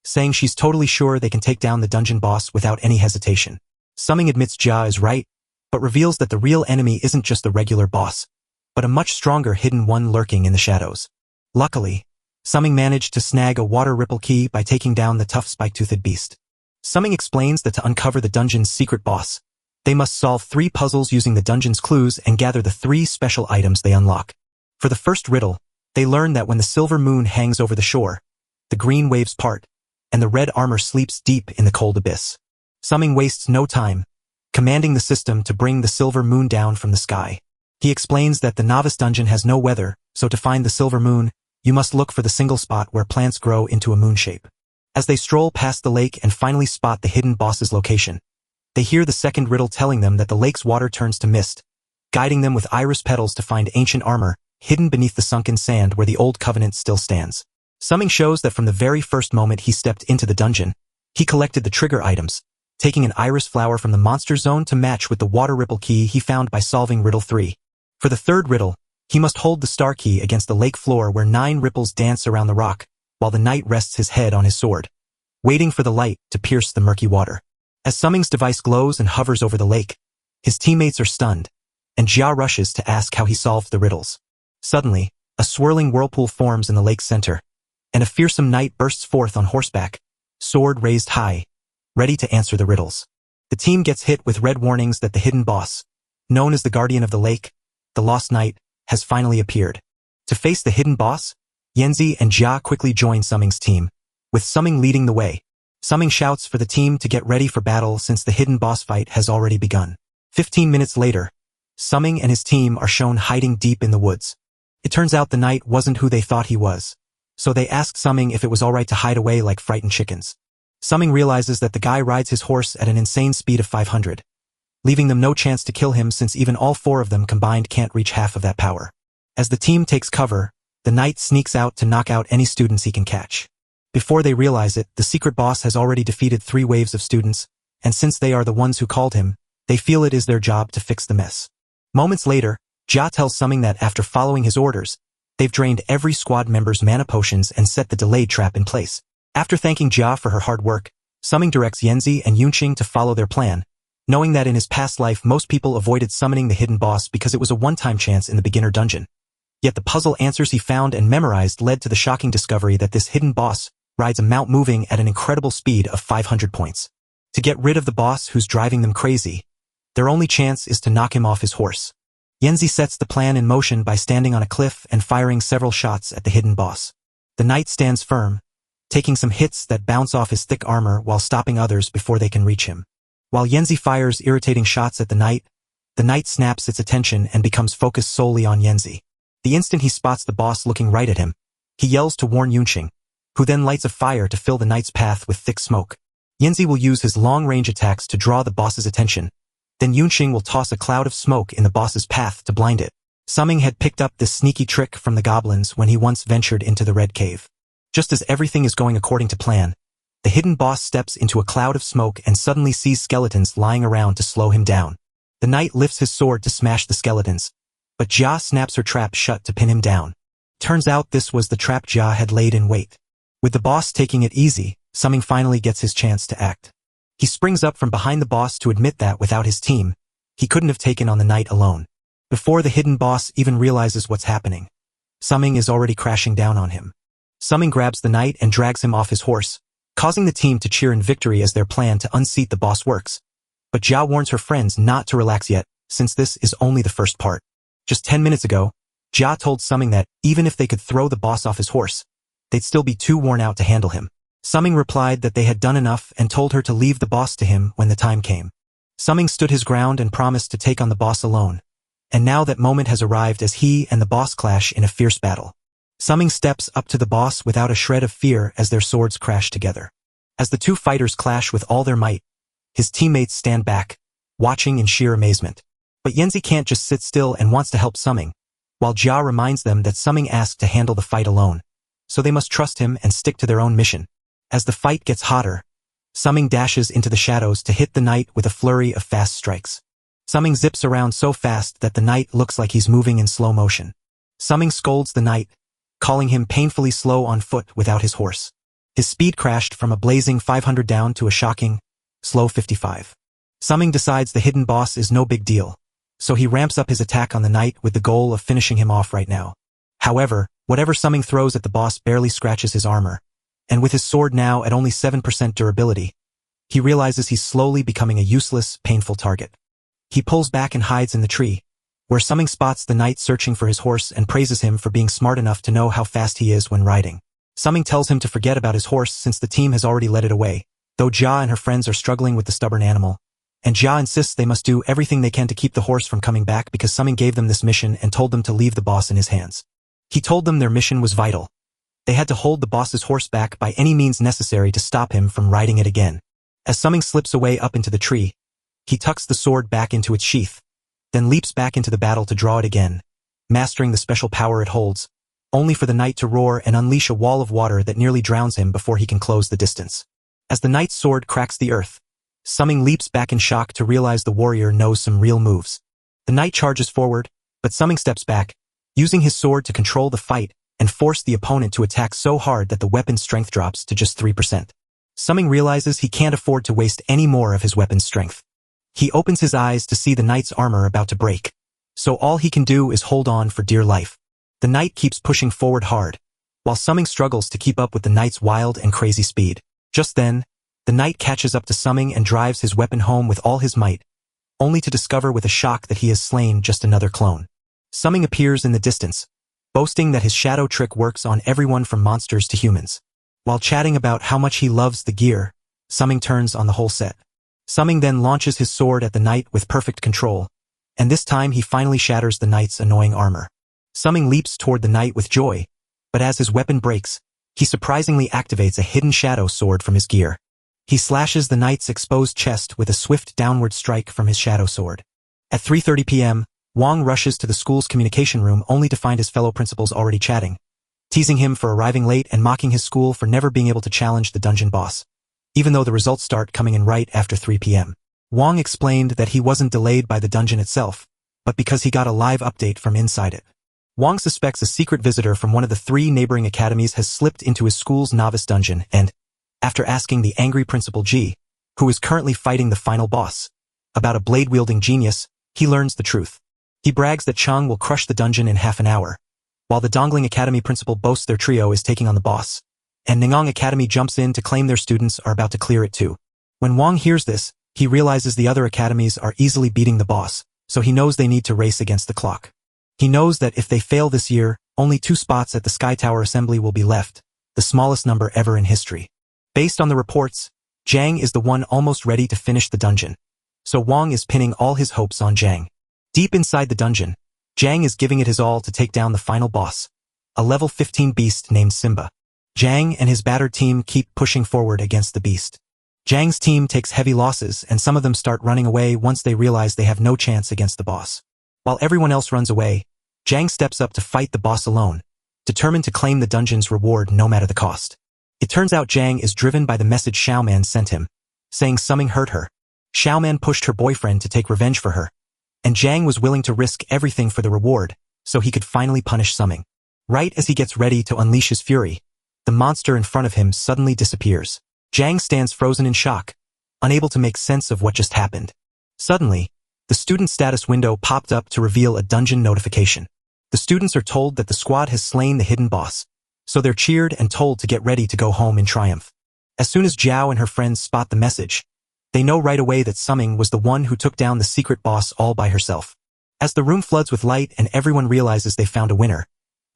saying she's totally sure they can take down the dungeon boss without any hesitation. Summing admits Jia is right, but reveals that the real enemy isn't just the regular boss, but a much stronger hidden one lurking in the shadows. Luckily, Summing managed to snag a water ripple key by taking down the tough spike-toothed beast. Summing explains that to uncover the dungeon's secret boss, they must solve 3 puzzles using the dungeon's clues and gather the 3 special items they unlock. For the first riddle, they learn that when the silver moon hangs over the shore, the green waves part, and the red armor sleeps deep in the cold abyss. Summing wastes no time, commanding the system to bring the silver moon down from the sky. He explains that the novice dungeon has no weather, so to find the silver moon, you must look for the single spot where plants grow into a moon shape. As they stroll past the lake and finally spot the hidden boss's location, they hear the second riddle telling them that the lake's water turns to mist, guiding them with iris petals to find ancient armor hidden beneath the sunken sand where the old covenant still stands. Summing shows that from the very first moment he stepped into the dungeon, he collected the trigger items, taking an iris flower from the monster zone to match with the water ripple key he found by solving riddle 3. For the third riddle, he must hold the star key against the lake floor where 9 ripples dance around the rock, while the knight rests his head on his sword, waiting for the light to pierce the murky water. As Summing's device glows and hovers over the lake, his teammates are stunned, and Jia rushes to ask how he solved the riddles. Suddenly, a swirling whirlpool forms in the lake's center, and a fearsome knight bursts forth on horseback, sword raised high, ready to answer the riddles. The team gets hit with red warnings that the hidden boss, known as the Guardian of the Lake, the Lost Knight, has finally appeared. To face the hidden boss, Yanzi and Jia quickly join Summing's team, with Summing leading the way. Summing shouts for the team to get ready for battle since the hidden boss fight has already begun. 15 minutes later, Summing and his team are shown hiding deep in the woods. It turns out the knight wasn't who they thought he was, so they asked Summing if it was alright to hide away like frightened chickens. Summing realizes that the guy rides his horse at an insane speed of 500, leaving them no chance to kill him since even all 4 of them combined can't reach half of that power. As the team takes cover, the knight sneaks out to knock out any students he can catch. Before they realize it, the secret boss has already defeated 3 waves of students, and since they are the ones who called him, they feel it is their job to fix the mess. Moments later, Jia tells Summing that after following his orders, they've drained every squad member's mana potions and set the delayed trap in place. After thanking Jia for her hard work, Summing directs Yanzi and Yunqing to follow their plan, knowing that in his past life most people avoided summoning the hidden boss because it was a one-time chance in the beginner dungeon. Yet the puzzle answers he found and memorized led to the shocking discovery that this hidden boss rides a mount moving at an incredible speed of 500 points. To get rid of the boss who's driving them crazy, their only chance is to knock him off his horse. Yanzi sets the plan in motion by standing on a cliff and firing several shots at the hidden boss. The knight stands firm, taking some hits that bounce off his thick armor while stopping others before they can reach him. While Yanzi fires irritating shots at the knight snaps its attention and becomes focused solely on Yanzi. The instant he spots the boss looking right at him, he yells to warn Yunqing, who then lights a fire to fill the knight's path with thick smoke. Yanzi will use his long-range attacks to draw the boss's attention. Then Yunqing will toss a cloud of smoke in the boss's path to blind it. Summing had picked up this sneaky trick from the goblins when he once ventured into the Red Cave. Just as everything is going according to plan, the hidden boss steps into a cloud of smoke and suddenly sees skeletons lying around to slow him down. The knight lifts his sword to smash the skeletons, but Jia snaps her trap shut to pin him down. Turns out this was the trap Jia had laid in wait. With the boss taking it easy, Summing finally gets his chance to act. He springs up from behind the boss to admit that without his team, he couldn't have taken on the knight alone. Before the hidden boss even realizes what's happening, Summing is already crashing down on him. Summing grabs the knight and drags him off his horse, causing the team to cheer in victory as their plan to unseat the boss works. But Jia warns her friends not to relax yet, since this is only the first part. Just 10 minutes ago, Jia told Summing that even if they could throw the boss off his horse, they'd still be too worn out to handle him. Summing replied that they had done enough and told her to leave the boss to him when the time came. Summing stood his ground and promised to take on the boss alone. And now that moment has arrived as he and the boss clash in a fierce battle. Summing steps up to the boss without a shred of fear as their swords crash together. As the two fighters clash with all their might, his teammates stand back, watching in sheer amazement. But Yanzi can't just sit still and wants to help Summing, while Jia reminds them that Summing asked to handle the fight alone, so they must trust him and stick to their own mission. As the fight gets hotter, Summing dashes into the shadows to hit the knight with a flurry of fast strikes. Summing zips around so fast that the knight looks like he's moving in slow motion. Summing scolds the knight, calling him painfully slow on foot without his horse. His speed crashed from a blazing 500 down to a shocking, slow 55. Summing decides the hidden boss is no big deal, so he ramps up his attack on the knight with the goal of finishing him off right now. However, whatever Summing throws at the boss barely scratches his armor, and with his sword now at only 7% durability, he realizes he's slowly becoming a useless, painful target. He pulls back and hides in the tree, where Summing spots the knight searching for his horse and praises him for being smart enough to know how fast he is when riding. Summing tells him to forget about his horse since the team has already let it away, though Jia and her friends are struggling with the stubborn animal, and Jia insists they must do everything they can to keep the horse from coming back because Summing gave them this mission and told them to leave the boss in his hands. He told them their mission was vital. They had to hold the boss's horse back by any means necessary to stop him from riding it again. As Summing slips away up into the tree, he tucks the sword back into its sheath, then leaps back into the battle to draw it again, mastering the special power it holds, only for the knight to roar and unleash a wall of water that nearly drowns him before he can close the distance. As the knight's sword cracks the earth, Summing leaps back in shock to realize the warrior knows some real moves. The knight charges forward, but Summing steps back, using his sword to control the fight and force the opponent to attack so hard that the weapon's strength drops to just 3%. Summing realizes he can't afford to waste any more of his weapon's strength. He opens his eyes to see the knight's armor about to break, so all he can do is hold on for dear life. The knight keeps pushing forward hard, while Summing struggles to keep up with the knight's wild and crazy speed. Just then, the knight catches up to Summing and drives his weapon home with all his might, only to discover with a shock that he has slain just another clone. Summing appears in the distance, boasting that his shadow trick works on everyone from monsters to humans. While chatting about how much he loves the gear, Summing turns on the whole set. Summing then launches his sword at the knight with perfect control, and this time he finally shatters the knight's annoying armor. Summing leaps toward the knight with joy, but as his weapon breaks, he surprisingly activates a hidden shadow sword from his gear. He slashes the knight's exposed chest with a swift downward strike from his shadow sword. At 3:30 p.m., Wang rushes to the school's communication room only to find his fellow principals already chatting, teasing him for arriving late and mocking his school for never being able to challenge the dungeon boss, even though the results start coming in right after 3 p.m. Wang explained that he wasn't delayed by the dungeon itself, but because he got a live update from inside it. Wang suspects a secret visitor from one of the 3 neighboring academies has slipped into his school's novice dungeon and, after asking the angry Principal Ji, who is currently fighting the final boss, about a blade-wielding genius, he learns the truth. He brags that Chang will crush the dungeon in half an hour, while the Dongling Academy principal boasts their trio is taking on the boss, and Ningong Academy jumps in to claim their students are about to clear it too. When Wang hears this, he realizes the other academies are easily beating the boss, so he knows they need to race against the clock. He knows that if they fail this year, only 2 spots at the Sky Tower Assembly will be left, the smallest number ever in history. Based on the reports, Jang is the one almost ready to finish the dungeon, so Wang is pinning all his hopes on Jang. Deep inside the dungeon, Jang is giving it his all to take down the final boss, a level 15 beast named Simba. Jang and his battered team keep pushing forward against the beast. Jang's team takes heavy losses and some of them start running away once they realize they have no chance against the boss. While everyone else runs away, Jang steps up to fight the boss alone, determined to claim the dungeon's reward no matter the cost. It turns out Jang is driven by the message Xiaoman sent him, saying Summing hurt her. Xiaoman pushed her boyfriend to take revenge for her, and Jang was willing to risk everything for the reward so he could finally punish Summing. Right as he gets ready to unleash his fury, the monster in front of him suddenly disappears. Jang stands frozen in shock, unable to make sense of what just happened. Suddenly, the student status window popped up to reveal a dungeon notification. The students are told that the squad has slain the hidden boss, so they're cheered and told to get ready to go home in triumph. As soon as Zhao and her friends spot the message, they know right away that Summing was the one who took down the secret boss all by herself. As the room floods with light and everyone realizes they found a winner,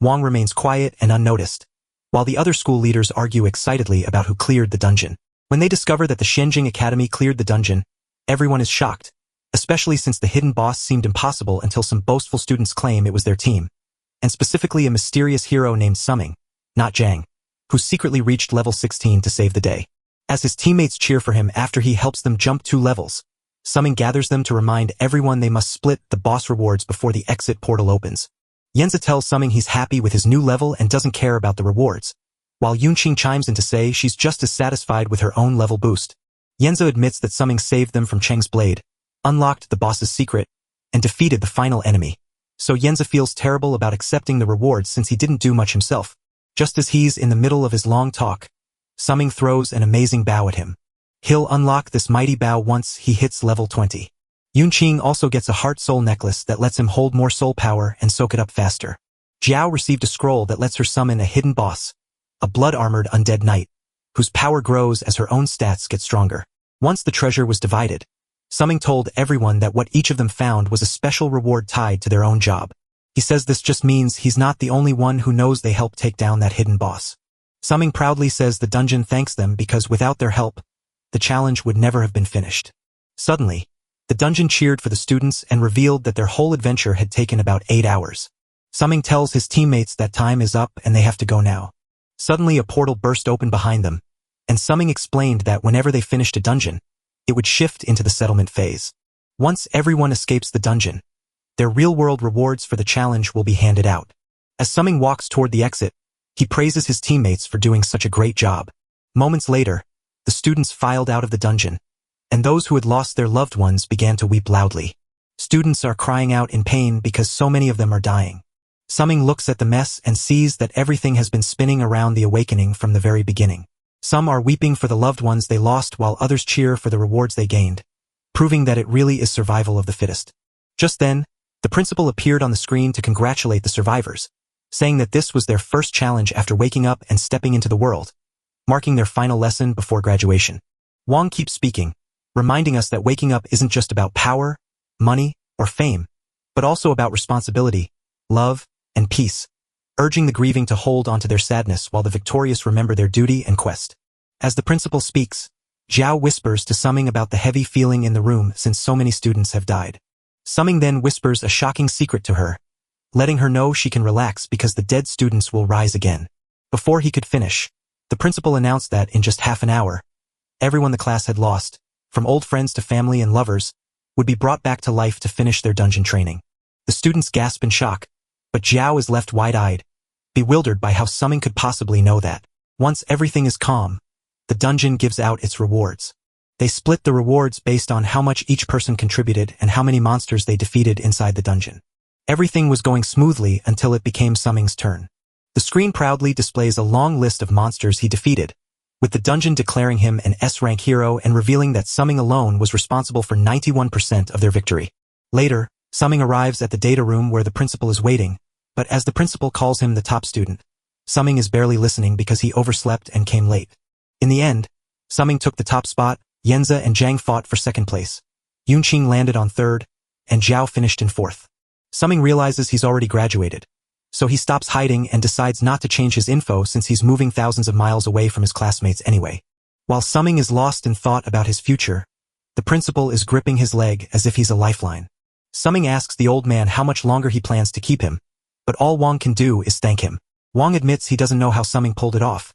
Wang remains quiet and unnoticed, while the other school leaders argue excitedly about who cleared the dungeon. When they discover that the Shenjing Academy cleared the dungeon, everyone is shocked, especially since the hidden boss seemed impossible until some boastful students claim it was their team, and specifically a mysterious hero named Summing, not Jang, who secretly reached level 16 to save the day. As his teammates cheer for him after he helps them jump 2 levels, Summing gathers them to remind everyone they must split the boss rewards before the exit portal opens. Yenza tells Summing he's happy with his new level and doesn't care about the rewards, while Yunqing chimes in to say she's just as satisfied with her own level boost. Yenza admits that Summing saved them from Cheng's blade, unlocked the boss's secret, and defeated the final enemy. So Yenza feels terrible about accepting the rewards since he didn't do much himself. Just as he's in the middle of his long talk, Summing throws an amazing bow at him. He'll unlock this mighty bow once he hits level 20. Yunqing also gets a heart soul necklace that lets him hold more soul power and soak it up faster. Jiao received a scroll that lets her summon a hidden boss, a blood-armored undead knight, whose power grows as her own stats get stronger. Once the treasure was divided, Summing told everyone that what each of them found was a special reward tied to their own job. He says this just means he's not the only one who knows they helped take down that hidden boss. Summing proudly says the dungeon thanks them because without their help, the challenge would never have been finished. Suddenly, the dungeon cheered for the students and revealed that their whole adventure had taken about 8 hours. Summing tells his teammates that time is up and they have to go now. Suddenly a portal burst open behind them, and Summing explained that whenever they finished a dungeon, it would shift into the settlement phase. Once everyone escapes the dungeon, their real-world rewards for the challenge will be handed out. As Summing walks toward the exit, he praises his teammates for doing such a great job. Moments later, the students filed out of the dungeon, and those who had lost their loved ones began to weep loudly. Students are crying out in pain because so many of them are dying. Summing looks at the mess and sees that everything has been spinning around the awakening from the very beginning. Some are weeping for the loved ones they lost while others cheer for the rewards they gained, proving that it really is survival of the fittest. Just then, the principal appeared on the screen to congratulate the survivors, saying that this was their first challenge after waking up and stepping into the world, marking their final lesson before graduation. Wang keeps speaking, reminding us that waking up isn't just about power, money, or fame, but also about responsibility, love, and peace, urging the grieving to hold onto their sadness while the victorious remember their duty and quest. As the principal speaks, Zhao whispers to Summing about the heavy feeling in the room since so many students have died. Summing then whispers a shocking secret to her, letting her know she can relax because the dead students will rise again. Before he could finish, the principal announced that in just half an hour, everyone the class had lost, from old friends to family and lovers, would be brought back to life to finish their dungeon training. The students gasp in shock, but Zhao is left wide-eyed, bewildered by how Summing could possibly know that. Once everything is calm, the dungeon gives out its rewards. They split the rewards based on how much each person contributed and how many monsters they defeated inside the dungeon. Everything was going smoothly until it became Summing's turn. The screen proudly displays a long list of monsters he defeated, with the dungeon declaring him an S-rank hero and revealing that Summing alone was responsible for 91% of their victory. Later, Summing arrives at the data room where the principal is waiting, but as the principal calls him the top student, Summing is barely listening because he overslept and came late. In the end, Summing took the top spot, Yenza and Zhang fought for second place. Yunqing landed on third, and Zhao finished in 4th. Summing realizes he's already graduated, so he stops hiding and decides not to change his info since he's moving thousands of miles away from his classmates anyway. While Summing is lost in thought about his future, the principal is gripping his leg as if he's a lifeline. Summing asks the old man how much longer he plans to keep him, but all Wang can do is thank him. Wang admits he doesn't know how Summing pulled it off,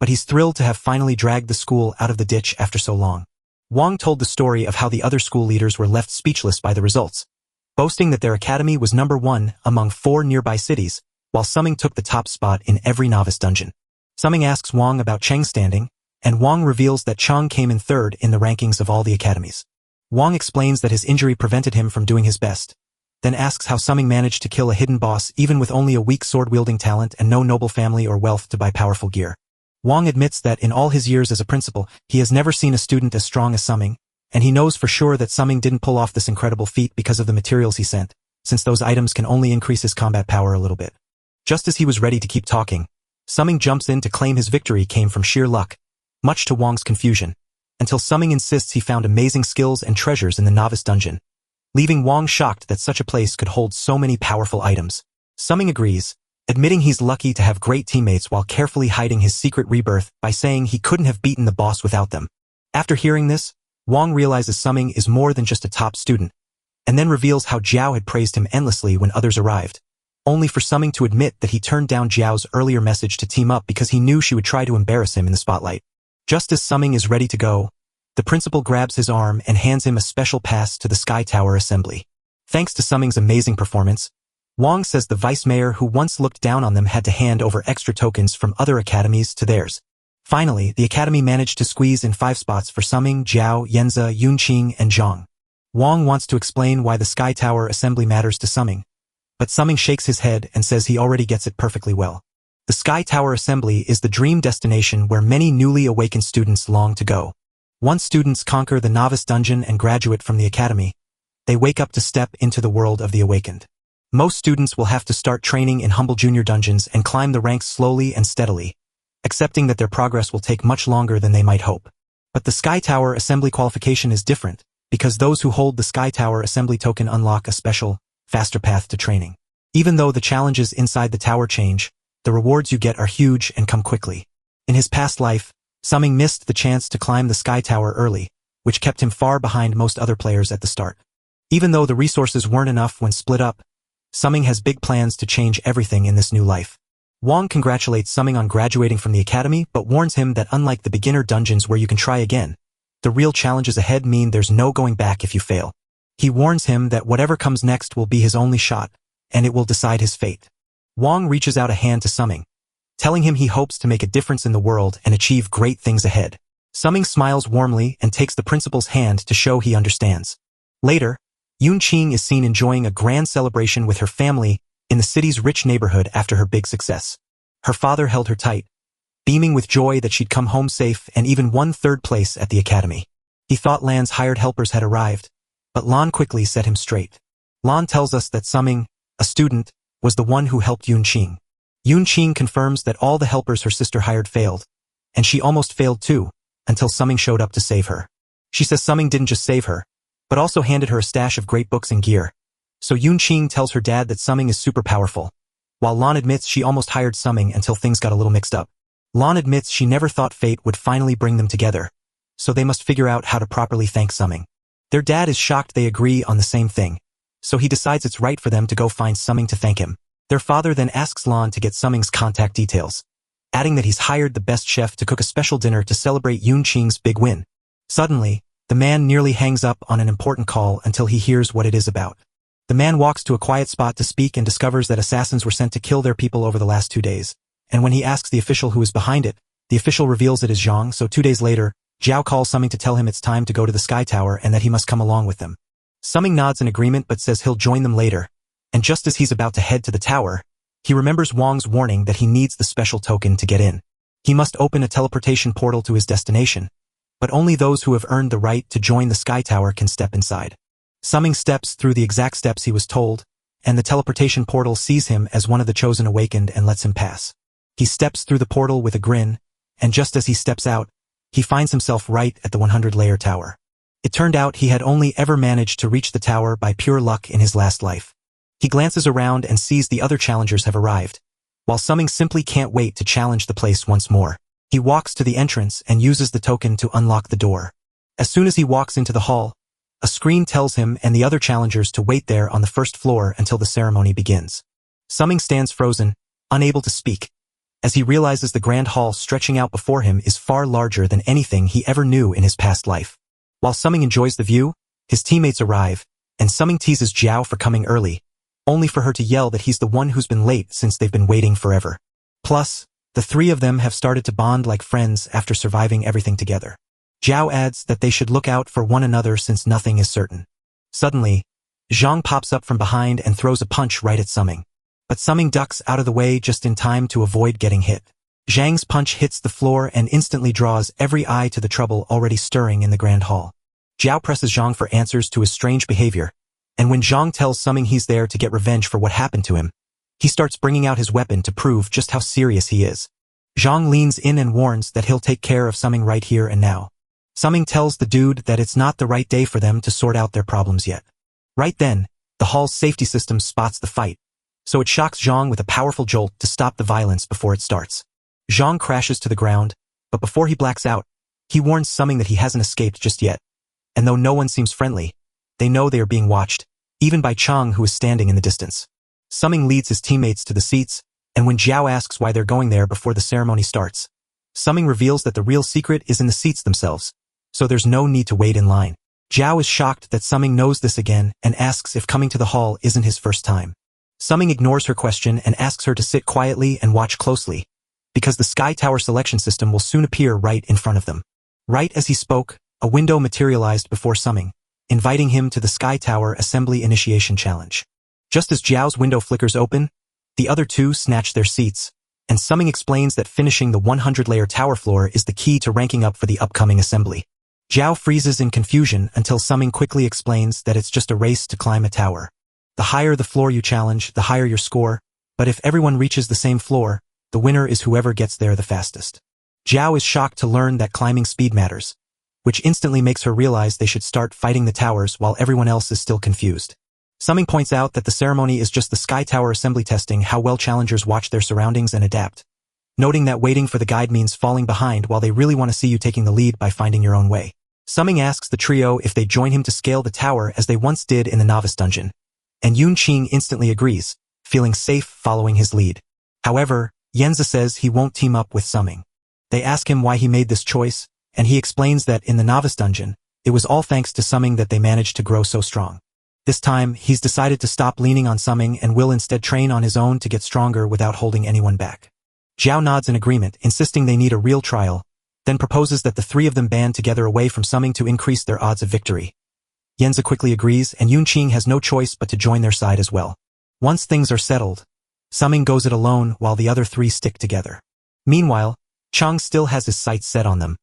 but he's thrilled to have finally dragged the school out of the ditch after so long. Wang told the story of how the other school leaders were left speechless by the results, boasting that their academy was #1 among 4 nearby cities, while Summing took the top spot in every novice dungeon. Summing asks Wang about Cheng's standing, and Wang reveals that Cheng came in 3rd in the rankings of all the academies. Wang explains that his injury prevented him from doing his best, then asks how Summing managed to kill a hidden boss even with only a weak sword-wielding talent and no noble family or wealth to buy powerful gear. Wang admits that in all his years as a principal, he has never seen a student as strong as Summing, and he knows for sure that Summing didn't pull off this incredible feat because of the materials he sent, since those items can only increase his combat power a little bit. Just as he was ready to keep talking, Summing jumps in to claim his victory came from sheer luck, much to Wang's confusion, until Summing insists he found amazing skills and treasures in the novice dungeon, leaving Wang shocked that such a place could hold so many powerful items. Summing agrees, admitting he's lucky to have great teammates while carefully hiding his secret rebirth by saying he couldn't have beaten the boss without them. After hearing this, Wang realizes Summing is more than just a top student, and then reveals how Zhao had praised him endlessly when others arrived, only for Summing to admit that he turned down Zhao's earlier message to team up because he knew she would try to embarrass him in the spotlight. Just as Summing is ready to go, the principal grabs his arm and hands him a special pass to the Sky Tower Assembly. Thanks to Summing's amazing performance, Wang says the vice mayor who once looked down on them had to hand over extra tokens from other academies to theirs. Finally, the academy managed to squeeze in 5 spots for Summing, Zhao, Yanzi, Yunqing, and Zhang. Wang wants to explain why the Sky Tower Assembly matters to Summing, but Summing shakes his head and says he already gets it perfectly well. The Sky Tower Assembly is the dream destination where many newly awakened students long to go. Once students conquer the novice dungeon and graduate from the academy, they wake up to step into the world of the awakened. Most students will have to start training in humble junior dungeons and climb the ranks slowly and steadily, accepting that their progress will take much longer than they might hope. But the Sky Tower Assembly qualification is different, because those who hold the Sky Tower Assembly token unlock a special, faster path to training. Even though the challenges inside the tower change, the rewards you get are huge and come quickly. In his past life, Summing missed the chance to climb the Sky Tower early, which kept him far behind most other players at the start. Even though the resources weren't enough when split up, Summing has big plans to change everything in this new life. Wang congratulates Summing on graduating from the academy but warns him that unlike the beginner dungeons where you can try again, the real challenges ahead mean there's no going back if you fail. He warns him that whatever comes next will be his only shot, and it will decide his fate. Wang reaches out a hand to Summing, telling him he hopes to make a difference in the world and achieve great things ahead. Summing smiles warmly and takes the principal's hand to show he understands. Later, Yunqing is seen enjoying a grand celebration with her family in the city's rich neighborhood after her big success. Her father held her tight, beaming with joy that she'd come home safe and even won 3rd place at the academy. He thought Lan's hired helpers had arrived, but Lan quickly set him straight. Lan tells us that Summing, a student, was the one who helped Yunqing. Yunqing confirms that all the helpers her sister hired failed, and she almost failed too, until Summing showed up to save her. She says Summing didn't just save her, but also handed her a stash of great books and gear. So Yunqing tells her dad that Summing is super powerful, while Lan admits she almost hired Summing until things got a little mixed up. Lan admits she never thought fate would finally bring them together, so they must figure out how to properly thank Summing. Their dad is shocked they agree on the same thing, so he decides it's right for them to go find Summing to thank him. Their father then asks Lan to get Summing's contact details, adding that he's hired the best chef to cook a special dinner to celebrate Yunqing's big win. Suddenly, the man nearly hangs up on an important call until he hears what it is about. The man walks to a quiet spot to speak and discovers that assassins were sent to kill their people over the last 2 days, and when he asks the official who is behind it, the official reveals it is Zhang. So 2 days later, Zhao calls Summing to tell him it's time to go to the Sky Tower and that he must come along with them. Summing nods in agreement but says he'll join them later, and just as he's about to head to the tower, he remembers Wang's warning that he needs the special token to get in. He must open a teleportation portal to his destination, but only those who have earned the right to join the Sky Tower can step inside. Summing steps through the exact steps he was told, and the teleportation portal sees him as one of the chosen awakened and lets him pass. He steps through the portal with a grin, and just as he steps out, he finds himself right at the 100-layer tower. It turned out he had only ever managed to reach the tower by pure luck in his last life. He glances around and sees the other challengers have arrived, while Summing simply can't wait to challenge the place once more. He walks to the entrance and uses the token to unlock the door. As soon as he walks into the hall, a screen tells him and the other challengers to wait there on the first floor until the ceremony begins. Summing stands frozen, unable to speak, as he realizes the grand hall stretching out before him is far larger than anything he ever knew in his past life. While Summing enjoys the view, his teammates arrive, and Summing teases Jiao for coming early, only for her to yell that he's the one who's been late since they've been waiting forever. Plus, the three of them have started to bond like friends after surviving everything together. Jiao adds that they should look out for one another since nothing is certain. Suddenly, Zhang pops up from behind and throws a punch right at Summing. But Summing ducks out of the way just in time to avoid getting hit. Zhang's punch hits the floor and instantly draws every eye to the trouble already stirring in the grand hall. Jiao presses Zhang for answers to his strange behavior, and when Zhang tells Summing he's there to get revenge for what happened to him, he starts bringing out his weapon to prove just how serious he is. Zhang leans in and warns that he'll take care of Summing right here and now. Summing tells the dude that it's not the right day for them to sort out their problems yet. Right then, the hall's safety system spots the fight, so it shocks Zhang with a powerful jolt to stop the violence before it starts. Zhang crashes to the ground, but before he blacks out, he warns Summing that he hasn't escaped just yet, and though no one seems friendly, they know they are being watched, even by Chang who is standing in the distance. Summing leads his teammates to the seats, and when Jiao asks why they're going there before the ceremony starts, Summing reveals that the real secret is in the seats themselves, so there's no need to wait in line. Jiao is shocked that Summing knows this again and asks if coming to the hall isn't his first time. Summing ignores her question and asks her to sit quietly and watch closely, because the Sky Tower selection system will soon appear right in front of them. Right as he spoke, a window materialized before Summing, inviting him to the Sky Tower Assembly Initiation Challenge. Just as Jiao's window flickers open, the other two snatch their seats, and Summing explains that finishing the 100-layer tower floor is the key to ranking up for the upcoming assembly. Jiao freezes in confusion until Summing quickly explains that it's just a race to climb a tower. The higher the floor you challenge, the higher your score, but if everyone reaches the same floor, the winner is whoever gets there the fastest. Jiao is shocked to learn that climbing speed matters, which instantly makes her realize they should start fighting the towers while everyone else is still confused. Summing points out that the ceremony is just the Sky Tower assembly testing how well challengers watch their surroundings and adapt, noting that waiting for the guide means falling behind while they really want to see you taking the lead by finding your own way. Summing asks the trio if they join him to scale the tower as they once did in the novice dungeon, and Yun Qing instantly agrees, feeling safe following his lead. However, Yenza says he won't team up with Summing. They ask him why he made this choice, and he explains that in the novice dungeon, it was all thanks to Summing that they managed to grow so strong. This time, he's decided to stop leaning on Summing and will instead train on his own to get stronger without holding anyone back. Jiao nods in agreement, insisting they need a real trial, then proposes that the three of them band together away from Summing to increase their odds of victory. Yenza quickly agrees, and Yun Qing has no choice but to join their side as well. Once things are settled, Summing goes it alone while the other three stick together. Meanwhile, Chang still has his sights set on them,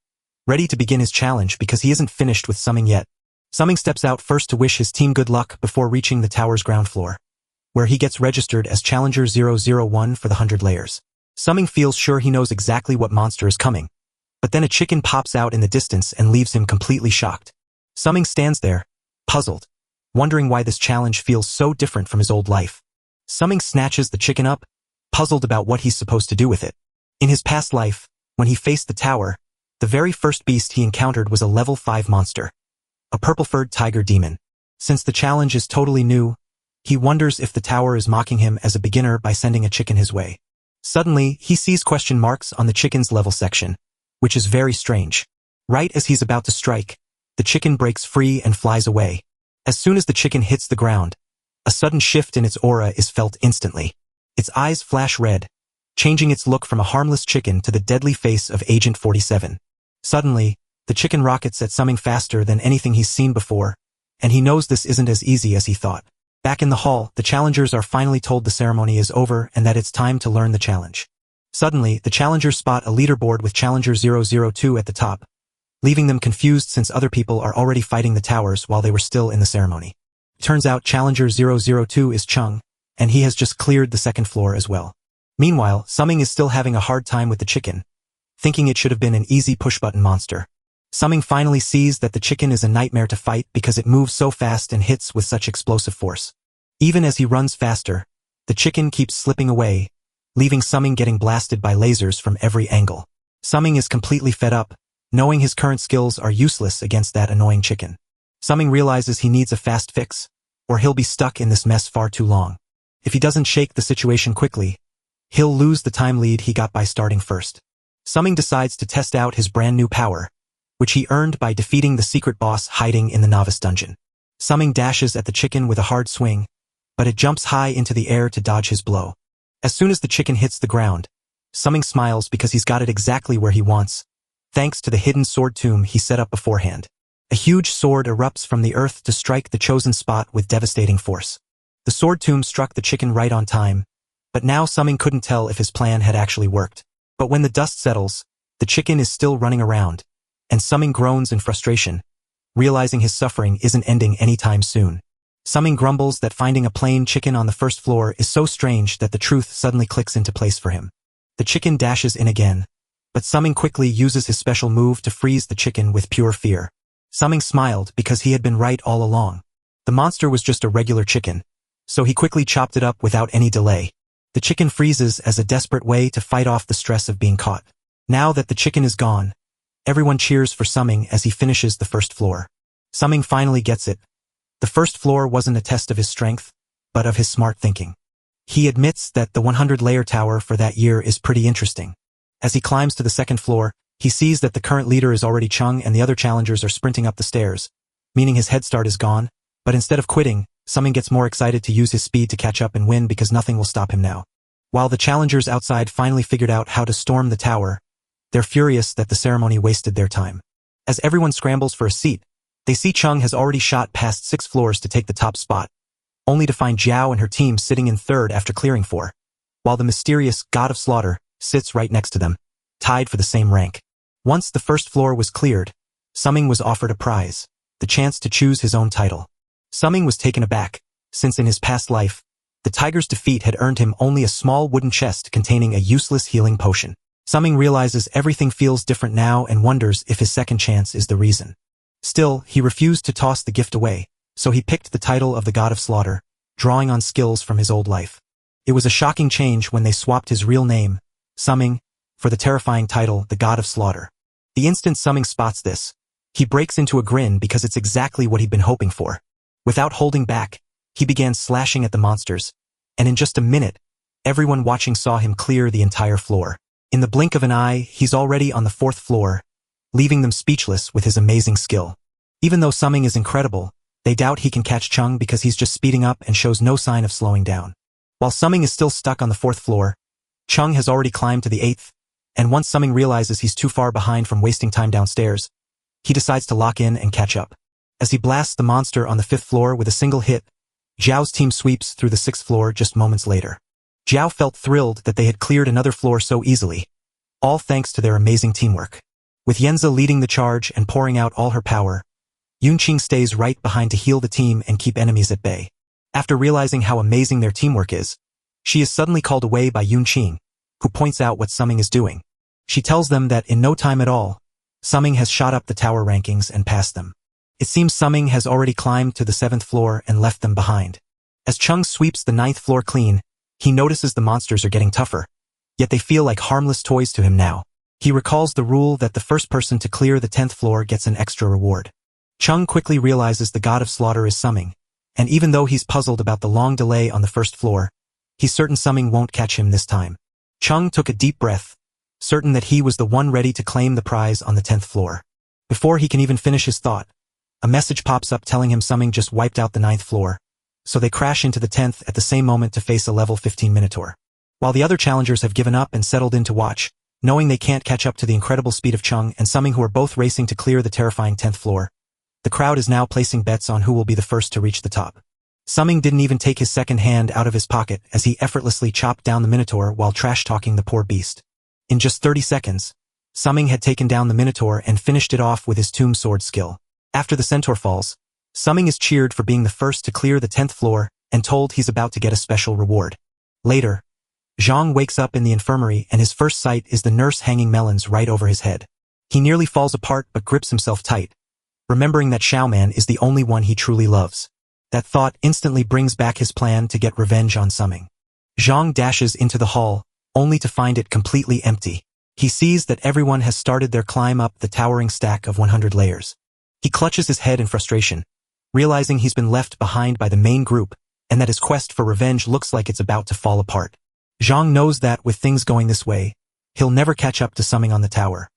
ready to begin his challenge because he isn't finished with Summing yet. Summing steps out first to wish his team good luck before reaching the tower's ground floor, where he gets registered as Challenger 001 for the 100 layers. Summing feels sure he knows exactly what monster is coming, but then a chicken pops out in the distance and leaves him completely shocked. Summing stands there, puzzled, wondering why this challenge feels so different from his old life. Summing snatches the chicken up, puzzled about what he's supposed to do with it. In his past life, when he faced the tower, the very first beast he encountered was a level 5 monster, a purple-furred tiger demon. Since the challenge is totally new, he wonders if the tower is mocking him as a beginner by sending a chicken his way. Suddenly, he sees question marks on the chicken's level section, which is very strange. Right as he's about to strike, the chicken breaks free and flies away. As soon as the chicken hits the ground, a sudden shift in its aura is felt instantly. Its eyes flash red, changing its look from a harmless chicken to the deadly face of Agent 47. Suddenly, the chicken rockets at Summing faster than anything he's seen before, and he knows this isn't as easy as he thought. Back in the hall, the challengers are finally told the ceremony is over and that it's time to learn the challenge. Suddenly, the challengers spot a leaderboard with Challenger 002 at the top, leaving them confused since other people are already fighting the towers while they were still in the ceremony. Turns out Challenger 002 is Chung, and he has just cleared the second floor as well. Meanwhile, Summing is still having a hard time with the chicken, thinking it should have been an easy push-button monster. Summing finally sees that the chicken is a nightmare to fight because it moves so fast and hits with such explosive force. Even as he runs faster, the chicken keeps slipping away, leaving Summing getting blasted by lasers from every angle. Summing is completely fed up, knowing his current skills are useless against that annoying chicken. Summing realizes he needs a fast fix, or he'll be stuck in this mess far too long. If he doesn't shake the situation quickly, he'll lose the time lead he got by starting first. Summing decides to test out his brand new power, which he earned by defeating the secret boss hiding in the novice dungeon. Summing dashes at the chicken with a hard swing, but it jumps high into the air to dodge his blow. As soon as the chicken hits the ground, Summing smiles because he's got it exactly where he wants, thanks to the hidden sword tomb he set up beforehand. A huge sword erupts from the earth to strike the chosen spot with devastating force. The sword tomb struck the chicken right on time, but now Summing couldn't tell if his plan had actually worked. But when the dust settles, the chicken is still running around, and Summing groans in frustration, realizing his suffering isn't ending anytime soon. Summing grumbles that finding a plain chicken on the first floor is so strange that the truth suddenly clicks into place for him. The chicken dashes in again, but Summing quickly uses his special move to freeze the chicken with pure fear. Summing smiled because he had been right all along. The monster was just a regular chicken, so he quickly chopped it up without any delay. The chicken freezes as a desperate way to fight off the stress of being caught. Now that the chicken is gone, everyone cheers for Summing as he finishes the first floor. Summing finally gets it. The first floor wasn't a test of his strength, but of his smart thinking. He admits that the 100-layer tower for that year is pretty interesting. As he climbs to the second floor, he sees that the current leader is already Chung and the other challengers are sprinting up the stairs, meaning his head start is gone, but instead of quitting, Summing gets more excited to use his speed to catch up and win because nothing will stop him now. While the challengers outside finally figured out how to storm the tower, they're furious that the ceremony wasted their time. As everyone scrambles for a seat, they see Chung has already shot past 6 floors to take the top spot, only to find Zhao and her team sitting in third after clearing 4, while the mysterious God of Slaughter sits right next to them, tied for the same rank. Once the first floor was cleared, Summing was offered a prize, the chance to choose his own title. Summing was taken aback, since in his past life, the tiger's defeat had earned him only a small wooden chest containing a useless healing potion. Summing realizes everything feels different now and wonders if his second chance is the reason. Still, he refused to toss the gift away, so he picked the title of the God of Slaughter, drawing on skills from his old life. It was a shocking change when they swapped his real name, Summing, for the terrifying title, the God of Slaughter. The instant Summing spots this, he breaks into a grin because it's exactly what he'd been hoping for. Without holding back, he began slashing at the monsters, and in just a minute, everyone watching saw him clear the entire floor. In the blink of an eye, he's already on the 4th floor, leaving them speechless with his amazing skill. Even though Summing is incredible, they doubt he can catch Chung because he's just speeding up and shows no sign of slowing down. While Summing is still stuck on the 4th floor, Chung has already climbed to the 8th, and once Summing realizes he's too far behind from wasting time downstairs, he decides to lock in and catch up. As he blasts the monster on the 5th floor with a single hit, Zhao's team sweeps through the 6th floor just moments later. Zhao felt thrilled that they had cleared another floor so easily, all thanks to their amazing teamwork. With Yenza leading the charge and pouring out all her power, Yunqing stays right behind to heal the team and keep enemies at bay. After realizing how amazing their teamwork is, she is suddenly called away by Yunqing, who points out what Summing is doing. She tells them that in no time at all, Summing has shot up the tower rankings and passed them. It seems Summing has already climbed to the 7th floor and left them behind. As Chung sweeps the 9th floor clean, he notices the monsters are getting tougher, yet they feel like harmless toys to him now. He recalls the rule that the first person to clear the 10th floor gets an extra reward. Chung quickly realizes the God of Slaughter is Summing, and even though he's puzzled about the long delay on the 1st floor, he's certain Summing won't catch him this time. Chung took a deep breath, certain that he was the one ready to claim the prize on the 10th floor. Before he can even finish his thought, a message pops up telling him Summing just wiped out the 9th floor, so they crash into the 10th at the same moment to face a level 15 Minotaur. While the other challengers have given up and settled in to watch, knowing they can't catch up to the incredible speed of Chung and Summing, who are both racing to clear the terrifying 10th floor, the crowd is now placing bets on who will be the first to reach the top. Summing didn't even take his second hand out of his pocket as he effortlessly chopped down the Minotaur while trash-talking the poor beast. In just 30 seconds, Summing had taken down the Minotaur and finished it off with his tomb sword skill. After the centaur falls, Summing is cheered for being the first to clear the 10th floor and told he's about to get a special reward. Later, Zhang wakes up in the infirmary and his first sight is the nurse hanging melons right over his head. He nearly falls apart but grips himself tight, remembering that Xiaoman is the only one he truly loves. That thought instantly brings back his plan to get revenge on Summing. Zhang dashes into the hall, only to find it completely empty. He sees that everyone has started their climb up the towering stack of 100 layers. He clutches his head in frustration, realizing he's been left behind by the main group and that his quest for revenge looks like it's about to fall apart. Zhang knows that with things going this way, he'll never catch up to Summing on the tower.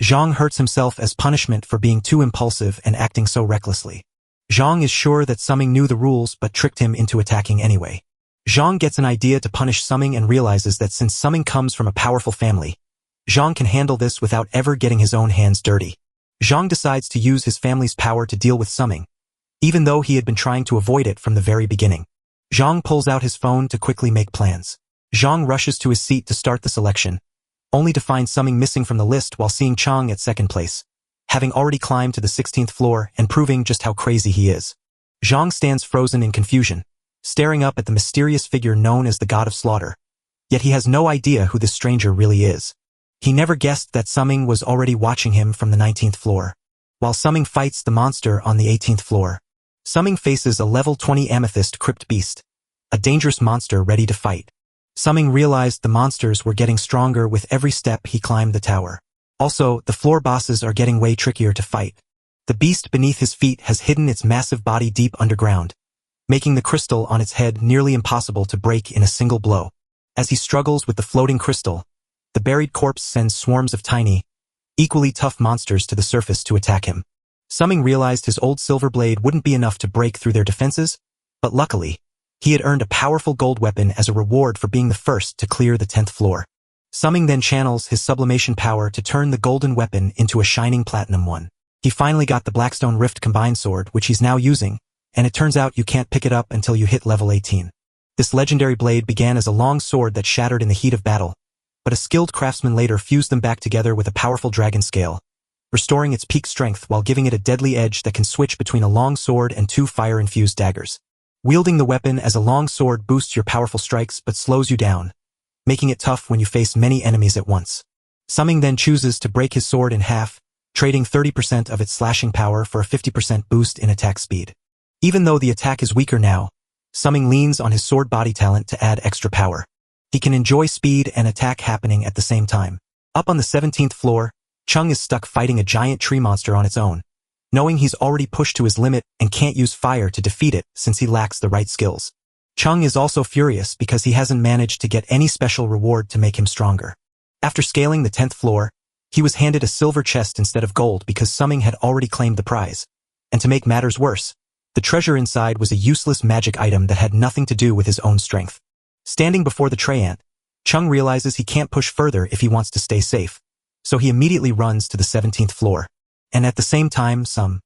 Zhang hurts himself as punishment for being too impulsive and acting so recklessly. Zhang is sure that Summing knew the rules but tricked him into attacking anyway. Zhang gets an idea to punish Summing and realizes that since Summing comes from a powerful family, Zhang can handle this without ever getting his own hands dirty. Zhang decides to use his family's power to deal with Summing, even though he had been trying to avoid it from the very beginning. Zhang pulls out his phone to quickly make plans. Zhang rushes to his seat to start the selection, only to find Summing missing from the list while seeing Chang at second place, having already climbed to the 16th floor and proving just how crazy he is. Zhang stands frozen in confusion, staring up at the mysterious figure known as the God of Slaughter. Yet he has no idea who this stranger really is. He never guessed that Summing was already watching him from the 19th floor. While Summing fights the monster on the 18th floor, Summing faces a level 20 amethyst crypt beast, a dangerous monster ready to fight. Summing realized the monsters were getting stronger with every step he climbed the tower. Also, the floor bosses are getting way trickier to fight. The beast beneath his feet has hidden its massive body deep underground, making the crystal on its head nearly impossible to break in a single blow. As he struggles with the floating crystal, the buried corpse sends swarms of tiny, equally tough monsters to the surface to attack him. Summing realized his old silver blade wouldn't be enough to break through their defenses, but luckily, he had earned a powerful gold weapon as a reward for being the first to clear the 10th floor. Summing then channels his sublimation power to turn the golden weapon into a shining platinum one. He finally got the Blackstone Rift combined sword, which he's now using, and it turns out you can't pick it up until you hit level 18. This legendary blade began as a long sword that shattered in the heat of battle, but a skilled craftsman later fused them back together with a powerful dragon scale, restoring its peak strength while giving it a deadly edge that can switch between a long sword and 2 fire-infused daggers. Wielding the weapon as a long sword boosts your powerful strikes but slows you down, making it tough when you face many enemies at once. Summing then chooses to break his sword in half, trading 30% of its slashing power for a 50% boost in attack speed. Even though the attack is weaker now, Summing leans on his sword body talent to add extra power. He can enjoy speed and attack happening at the same time. Up on the 17th floor, Chung is stuck fighting a giant tree monster on its own, knowing he's already pushed to his limit and can't use fire to defeat it since he lacks the right skills. Chung is also furious because he hasn't managed to get any special reward to make him stronger. After scaling the 10th floor, he was handed a silver chest instead of gold because Summing had already claimed the prize. And to make matters worse, the treasure inside was a useless magic item that had nothing to do with his own strength. Standing before the Treyant, Chung realizes he can't push further if he wants to stay safe, so he immediately runs to the 17th floor. And at the same time, some